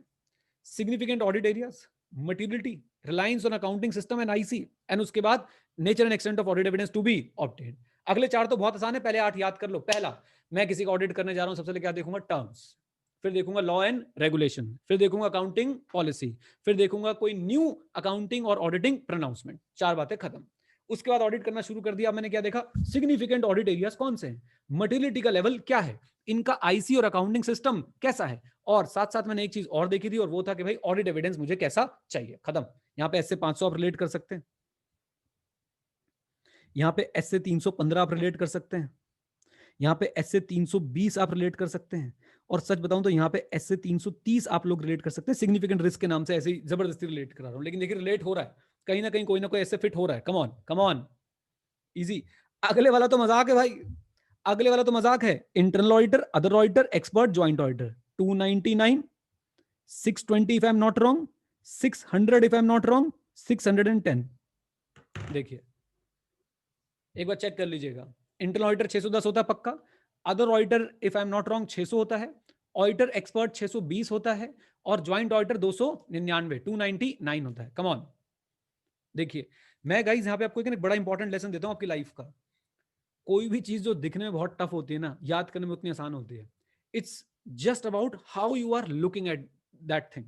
significant audit areas, materiality, reliance on accounting system and IC, and उसके बाद nature and extent of audit evidence to be obtained. अगले चार तो बहुत आसान है, पहले 8 याद कर लो। पहला, मैं किसी का ऑडिट करने जा रहा हूं, सबसे पहले क्या देखूंगा? टर्म्स। फिर देखूंगा लॉ एंड रेगुलेशन, फिर देखूंगा अकाउंटिंग पॉलिसी, फिर देखूंगा कोई न्यू अकाउंटिंग और ऑडिटिंग प्रोनाउंसमेंट। चार बातें खत्म। उसके बाद ऑडिट करना शुरू कर दिया, मैंने क्या देखा? सिग्निफिकेंट ऑडिट एरियाज कौन से हैं, मटीरियलिटी का लेवल क्या है, इनका आईसी और अकाउंटिंग सिस्टम कैसा है, और साथ साथ मैंने एक चीज और देखी थी, और वो था कि भाई ऑडिट एविडेंस मुझे कैसा चाहिए। खत्म। यहां पे एस से 500 आप रिलेट कर सकते हैं, यहां पे एस से 315 आप रिलेट कर सकते हैं, यहां पे एस से 320 आप रिलेट कर सकते हैं, और सच बताऊं तो यहां पे एस से 330 आप लोग रिलेट कर सकते हैं। सिग्निफिकेंट रिस्क के नाम से ऐसे ही जबरदस्ती रिलेट करा रहा हूं, लेकिन देखिए रिलेट हो रहा है, कहीं ना कहीं कोई ना कोई ऐसे फिट हो रहा है। Come on, come on, easy. अगले वाला तो मजाक है भाई, अगले वाला तो मजाक है। Internal auditor, other auditor, expert, joint auditor, 299, 620 if I am not wrong, 600 if I am not wrong, 610। देखिए एक बार चेक कर लीजिएगा, इंटरनल ऑडिटर 610 होता है पक्का, other auditor if I am not wrong 600 होता है, ऑडिटर एक्सपर्ट 620 होता है, और ज्वाइंट ऑडिटर 299, 299 होता है। कम ऑन, देखिए मैं गाइस यहाँ पे आपको एक बड़ा इंपॉर्टेंट लेसन देता हूँ आपकी लाइफ का। कोई भी चीज जो दिखने में बहुत टफ होती है ना, याद करने में उतनी आसान होती है। It's just about how you are looking at that thing.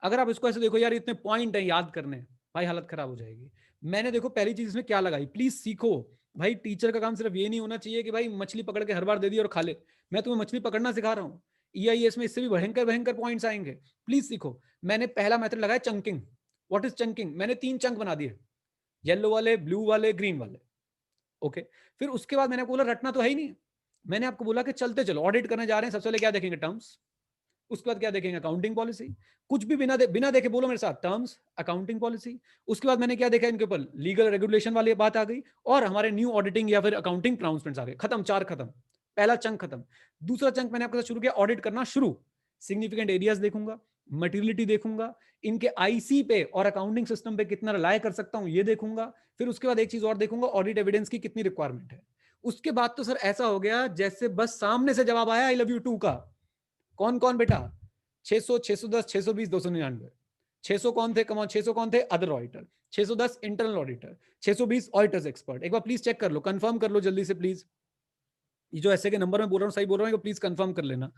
अगर आप इसको ऐसे देखो यार इतने पॉइंट है याद करने, भाई हालत खराब हो जाएगी। मैंने देखो पहली चीज इसमें क्या लगाई, प्लीज सीखो। भाई टीचर का काम सिर्फ ये नहीं होना चाहिए कि भाई मछली पकड़ के हर बार दे दी और खा ले। मैं तुम्हें मछली पकड़ना सिखा रहा हूँ, ईआईएस में इससे भी भयंकर भयंकर पॉइंट्स आएंगे, प्लीज सीखो। मैंने पहला मेथड लगाया चंकिंग। What is chunking? मैंने 3 चंक बना दिए, येलो वाले, ब्लू वाले, ग्रीन वाले। ओके, फिर उसके बाद मैंने बोला रटना तो है ही नहीं, मैंने आपको बोला कि चलते चलो ऑडिट करने जा रहे हैं, सबसे पहले क्या देखेंगे? टर्म्स। उसके बाद क्या देखेंगे? Accounting policy. कुछ भी बिना देखे बोलो मेरे साथ, टर्म्स, अकाउंटिंग पॉलिसी। उसके बाद मैंने क्या देखा? इनके ऊपर लीगल रेगुलेशन वाली बात आ गई, और हमारे न्यू ऑडिटिंग या फिर अकाउंटिंग प्रोनाउंसमेंट्स आ गए। खत्म, 4 खत्म, पहला चंक खत्म। दूसरा चंक मैंने आपके साथ शुरू किया, ऑडिट करना शुरू। सिग्निफिकेंट एरियाज देखूंगा, मटेरियलिटी देखूंगा, इनके आईसी पे और अकाउंटिंग सिस्टम पे कितना रिलाय कर सकता हूं ये देखूंगा, फिर उसके बाद एक चीज और देखूंगा, ऑडिट एविडेंस की कितनी रिक्वायरमेंट है। उसके बाद तो सर ऐसा हो गया जैसे बस सामने से जवाब आया आई लव यू 2 का। कौन कौन बेटा? 600, 610, 620, 299। 600 कौन थे? कम ऑन, 600 कौन थे? Other auditor. 610 internal auditor. 620 auditors expert. एक बार प्लीज चेक कर लो, कंफर्म कर लो जल्दी से प्लीज। ये जो ऐसे के नंबर में बोल रहा हूँ सही बोल रहा हूँ, प्लीज कंफर्म कर लेना।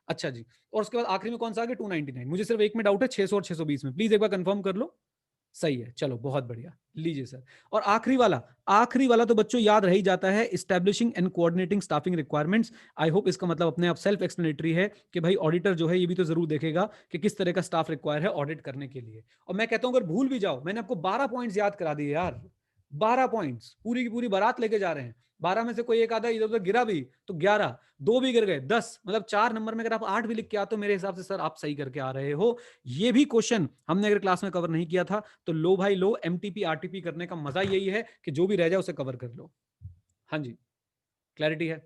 अच्छा जी, और उसके बाद आखिरी में कौन सा आ गया? 299। मुझे सिर्फ एक में डाउट है, 600 और 620 में, प्लीज एक बार कंफर्म कर लो। सही है, चलो बहुत बढ़िया, लीजिए सर। और आखिरी वाला तो बच्चों याद रह ही जाता है, establishing and coordinating staffing requirements. I hope इसका मतलब अपने आप सेल्फ एक्सप्लेनेटरी है कि भाई ऑडिटर जो है ये भी तो जरूर देखेगा कि किस तरह का स्टाफ रिक्वायर है ऑडिट करने के लिए। और मैं कहता हूं अगर भूल भी जाओ, मैंने आपको 12 पॉइंट्स याद करा दिए यार, 12 पॉइंट्स, पूरी की पूरी बारात लेके जा रहे हैं। 12 में से कोई एक आधा इधर उधर गिरा भी तो 11, 2 भी गिर गए 10, मतलब 4 नंबर में अगर आप 8 भी लिख के आते हो, मेरे हिसाब से सर आप सही करके आ रहे हो। ये भी क्वेश्चन हमने अगर क्लास में कवर नहीं किया था तो लो भाई लो, एमटीपी आरटीपी करने का मजा यही है कि जो भी रह जाए उसे कवर कर लो। हाँ जी, क्लैरिटी है?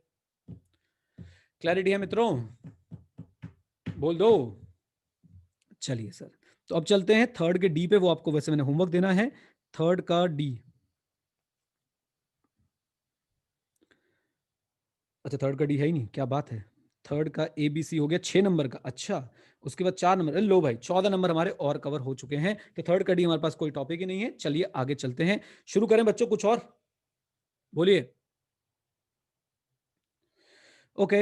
क्लैरिटी है मित्रों? बोल दो। चलिए सर, तो अब चलते हैं थर्ड के डी पे। वो आपको वैसे मैंने होमवर्क देना है, थर्ड का डी। अच्छा, थर्ड का डी है ही नहीं, क्या बात है। थर्ड का ए बी सी हो गया 6 नंबर का। अच्छा, उसके बाद 4 नंबर, लो भाई 14 नंबर हमारे और कवर हो चुके हैं कि थर्ड का डी हमारे पास कोई टॉपिक ही नहीं है। चलिए आगे चलते हैं, शुरू करें बच्चों, कुछ और बोलिए। ओके,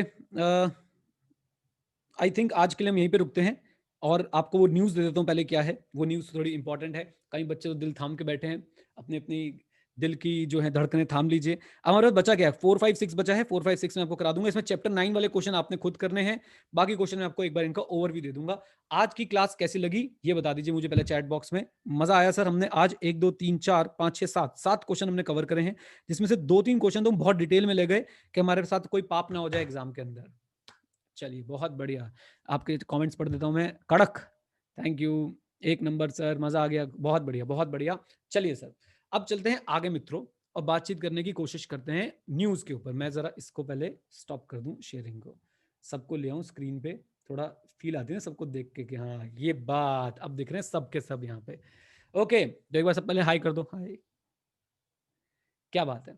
आई थिंक आज के लिए हम यहीं पे रुकते हैं, और आपको वो न्यूज़ दे देता हूँ पहले क्या है। वो न्यूज़ थोड़ी इंपॉर्टेंट है, कई बच्चे तो दिल थाम के बैठे हैं, अपनी अपनी दिल की जो है धड़कनें थाम लीजिए। अब हमारे पास बचा क्या है? 4 5 6 बचा है। 4 5 6 में आपको करा दूंगा, इसमें चैप्टर 9 वाले क्वेश्चन आपने खुद करने हैं, बाकी क्वेश्चन मैं आपको एक बार इनका ओवरव्यू दे दूंगा। आज की क्लास कैसी लगी ये बता दीजिए मुझे पहले चैट बॉक्स में। मजा आया सर? हमने आज 1 2 3 4 5 6 7 क्वेश्चन हमने कवर करे हैं, जिसमें से 2 3 क्वेश्चन तो हम बहुत डिटेल में ले गए कि हमारे साथ कोई पाप ना हो जाए एग्जाम के अंदर। चलिए बहुत बढ़िया, आपके कमेंट्स पढ़ देता हूँ मैं, कड़क, थैंक यू, 1 नंबर सर, मजा आ गया, बहुत बढ़िया बहुत बढ़िया। चलिए सर, अब चलते हैं आगे मित्रों, और बातचीत करने की कोशिश करते हैं न्यूज़ के ऊपर। मैं ज़रा इसको पहले स्टॉप कर दूं, शेयरिंग को, सबको ले आऊं स्क्रीन पे, थोड़ा फील आती है सबको देख के कि हाँ ये बात, अब दिख रहे हैं सब के सब यहाँ पे। ओके, तो एक बार सब पहले हाई कर दो, हाई, क्या बात है।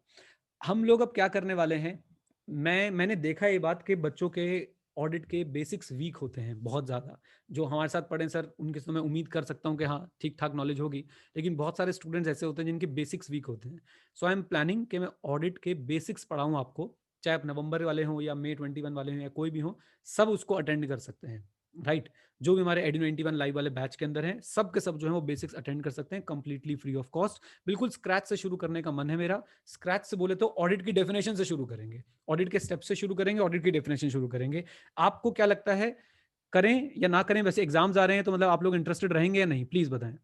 हम लोग अब क्या करने वाले हैं, मैंने देखा ये बात कि बच्चों के ऑडिट के बेसिक्स वीक होते हैं बहुत ज़्यादा। जो हमारे साथ पढ़े सर उनके तो मैं उम्मीद कर सकता हूँ कि हाँ ठीक ठाक नॉलेज होगी, लेकिन बहुत सारे स्टूडेंट्स ऐसे होते हैं जिनके बेसिक्स वीक होते हैं। सो आई एम प्लानिंग कि मैं ऑडिट के बेसिक्स पढ़ाऊँ आपको, चाहे आप नवंबर वाले हों या May 21 वाले हों या कोई भी हो, सब उसको अटेंड कर सकते हैं, राइट। जो भी हमारे एडी 91 लाइव वाले बैच के अंदर हैं, सब के सब जो है वो बेसिक्स अटेंड कर सकते हैं कंप्लीटली फ्री ऑफ कॉस्ट। बिल्कुल स्क्रैच से शुरू करने का मन है मेरा। स्क्रैच से बोले तो ऑडिट की डेफिनेशन से शुरू करेंगे, ऑडिट के स्टेप से शुरू करेंगे, ऑडिट की डेफिनेशन शुरू करेंगे। आपको क्या लगता है, करें या ना करें? वैसे एग्जाम्स आ रहे हैं तो मतलब आप लोग इंटरेस्टेड रहेंगे या नहीं, प्लीज बताएं।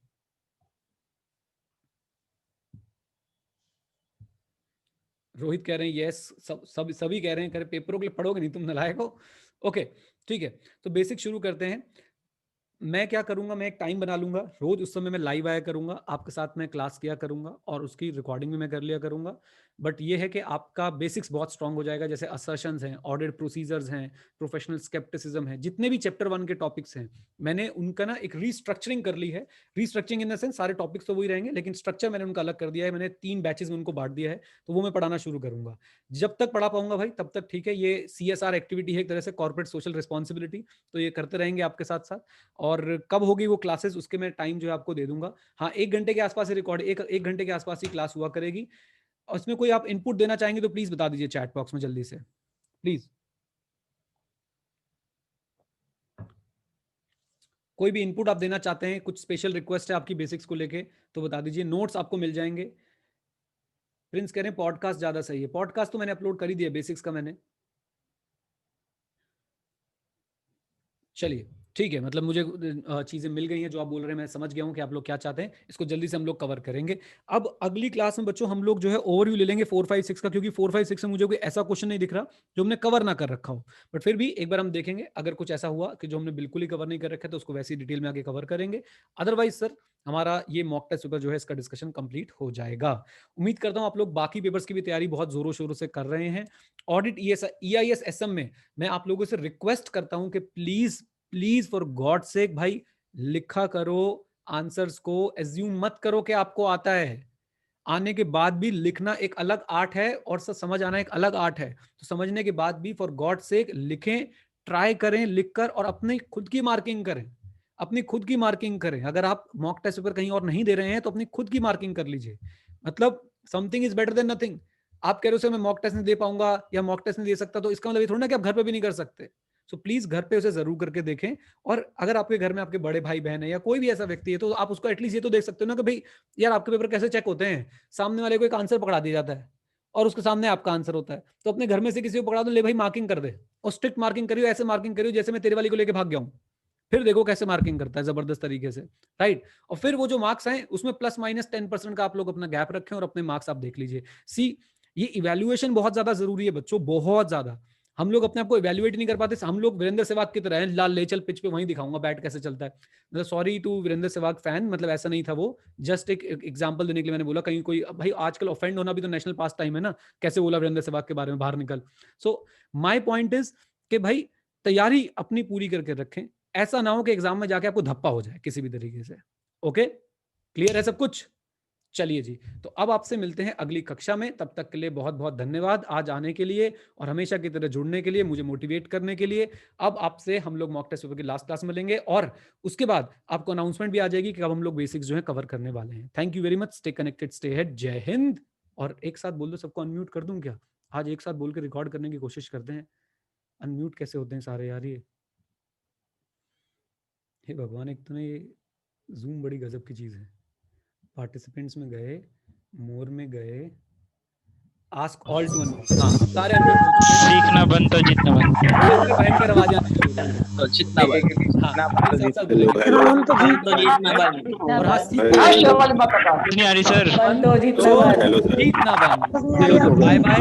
रोहित कह रहे हैं यस, सभी कह रहे हैं, करे पेपरों के लिए पढ़ोगे नहीं तुम नलायक हो। ओके, ठीक है, तो बेसिक शुरू करते हैं। मैं क्या करूंगा, मैं एक टाइम बना लूंगा, रोज उस समय मैं लाइव आया करूंगा, आपके साथ मैं क्लास किया करूंगा और उसकी रिकॉर्डिंग भी मैं कर लिया करूंगा। बट ये है कि आपका बेसिक्स बहुत स्ट्रांग हो जाएगा, जैसे असर्शंस हैं, ऑडिट प्रोसीजर्स हैं, प्रोफेशनल स्केप्टिसिज्म है, जितने भी चैप्टर 1 के टॉपिक्स हैं मैंने उनका ना एक रीस्ट्रक्चरिंग कर ली है। रीस्ट्रक्चरिंग इन द सेंस सारे टॉपिक्स तो वही रहेंगे, लेकिन स्ट्रक्चर मैंने उनका अलग कर दिया है, मैंने 3 बैचेस में उनको बांट दिया है, तो वो मैं पढ़ाना शुरू करूंगा। जब तक पढ़ा पाऊंगा भाई तब तक ठीक है, ये CSR एक्टिविटी है एक तरह से, कॉर्पोरेट सोशल रिस्पॉन्सिबिलिटी, तो ये करते रहेंगे आपके साथ साथ। और कब होगी वो क्लासेस उसके मैं टाइम जो है आपको दे दूंगा। हाँ, 1 घंटे के आसपास ही रिकॉर्ड, एक घंटे के आसपास ही क्लास हुआ करेगी। और उसमें कोई आप इनपुट देना चाहेंगे तो प्लीज बता दीजिए चैट बॉक्स में जल्दी से, प्लीज। कोई भी इनपुट आप देना चाहते हैं, कुछ स्पेशल रिक्वेस्ट है आपकी बेसिक्स को लेके तो बता दीजिए, नोट्स आपको मिल जाएंगे। प्रिंस कह रहे हैं पॉडकास्ट ज्यादा सही है, पॉडकास्ट तो मैंने अपलोड कर ही दिया बेसिक्स का मैंने। चलिए ठीक है, मतलब मुझे चीज़ें मिल गई हैं जो आप बोल रहे हैं, मैं समझ गया हूँ कि आप लोग क्या चाहते हैं, इसको जल्दी से हम लोग कवर करेंगे। अब अगली क्लास में बच्चों हम लोग जो है ओवरव्यू ले लेंगे 4 5 6 का, क्योंकि 4 5 6 में मुझे कोई ऐसा क्वेश्चन नहीं दिख रहा जो हमने कवर ना कर रखा हो। बट फिर भी एक बार हम देखेंगे, अगर कुछ ऐसा हुआ कि जो हमने बिल्कुल ही कवर नहीं कर रखा है तो उसको वैसी डिटेल में आगे कवर करेंगे। अदरवाइज सर हमारा ये मॉक टेस्ट पेपर जो है इसका डिस्कशन कंप्लीट हो जाएगा। उम्मीद करता हूँ आप लोग बाकी पेपर्स की भी तैयारी बहुत जोरों शोरों से कर रहे हैं। ऑडिट EIS SM में मैं आप लोगों से रिक्वेस्ट करता हूँ कि please please for God sake भाई लिखा करो आंसर्स को, एज्यूम मत करो कि आपको आता है। आने के बाद भी लिखना एक अलग आर्ट है और समझ आना एक अलग आर्ट है। तो समझने के बाद भी फॉर गॉड सेक लिखें, ट्राई करें लिखकर, और अपनी खुद की मार्किंग करें, अपनी खुद की मार्किंग करें। अगर आप मॉक टेस्ट पेपर कहीं और नहीं दे रहे हैं तो अपनी खुद की मार्किंग कर लीजिए। मतलब something is better than nothing. आप कह रहे हो सर मैं मॉक टेस्ट नहीं दे पाऊंगा या मॉक टेस्ट नहीं दे सकता, तो इसका मतलब ये थोड़ा ना कि आप घर पे भी नहीं कर सकते। सो प्लीज घर पे उसे जरूर करके देखें। और अगर आपके घर में आपके बड़े भाई बहन है या कोई भी ऐसा व्यक्ति है, तो आप उसको एटलीस्ट ये तो देख सकते हो ना कि भाई यार आपके पेपर कैसे चेक होते हैं। सामने वाले को एक आंसर पकड़ा दिया जाता है और उसके सामने आपका आंसर होता है, तो अपने घर में से किसी को पकड़ा दो, ले भाई मार्किंग कर दे, और स्ट्रिक्ट मार्किंग करियो, ऐसे मार्किंग करियो जैसे मैं तेरे वाली को लेके भाग गया हूं। फिर देखो कैसे मार्किंग करता है जबरदस्त तरीके से, राइट। और फिर वो जो मार्क्स हैं उसमें +-10% का आप लोग अपना गैप रखें और अपने मार्क्स आप देख लीजिए। सी, ये इवैल्यूएशन बहुत ज्यादा जरूरी है बच्चों, बहुत ज्यादा। हम लोग अपने आप को इवैल्यूएट नहीं कर पाते। हम लोग वीरेंद्र सहवाग की तरह हैं, लाल ले चल पिच पे वहीं दिखाऊंगा बैट कैसे चलता है। मतलब sorry to Virender Sehwag fan, मतलब ऐसा नहीं था वो, जस्ट एक एग्जांपल देने के लिए मैंने बोला। कहीं कोई भाई आजकल ऑफेंड होना भी तो नेशनल पास टाइम है ना, कैसे बोला वीरेंद्र सहवाग के बारे में, बाहर निकल। सो माय पॉइंट इज कि भाई तैयारी अपनी पूरी करके रखें, ऐसा ना हो कि एग्जाम में जाके आपको धप्पा हो जाए किसी भी तरीके से। ओके, क्लियर है सब कुछ? चलिए जी, तो अब आपसे मिलते हैं अगली कक्षा में। तब तक के लिए बहुत बहुत धन्यवाद आज आने के लिए और हमेशा की तरह जुड़ने के लिए, मुझे मोटिवेट करने के लिए। अब आपसे हम लोग मॉक टेस्ट पेपर की लास्ट क्लास में मिलेंगे और उसके बाद आपको अनाउंसमेंट भी आ जाएगी कि कब हम लोग बेसिक्स जो है कवर करने वाले हैं। Thank you very much, stay connected, stay head, जय हिंद। और एक साथ बोल दो, सबको अनम्यूट कर दूं क्या? आज एक साथ बोल के रिकॉर्ड करने की कोशिश करते हैं। अनम्यूट कैसे होते हैं सारे यार ये? हे भगवान, एक तो ना ये जूम बड़ी गजब की चीज़ है। पार्टिसिपेंट्स में गए, मोर में गए, आस्क ऑल टू अनम्यूट, हाँ अब सारे अनम्यूट हो चुके हैं। सीखना बंद तो जितना बंद। वीरेंद्र भयंकर आवाज आनी शुरू हो गई। तो जितना बंद। हाँ मेरे साथ साथ बोलेंगे, तो जितना बंद। और हाँ नहीं आ रही सर। तो जीतना बंद। चलो तो बाय बाय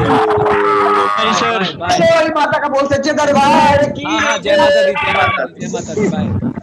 नहीं सर। बाय। माता का बोल सच्चे दरबार की हाँ हाँ, जय माता दी, जय माता दी, जय माता दी, बाय।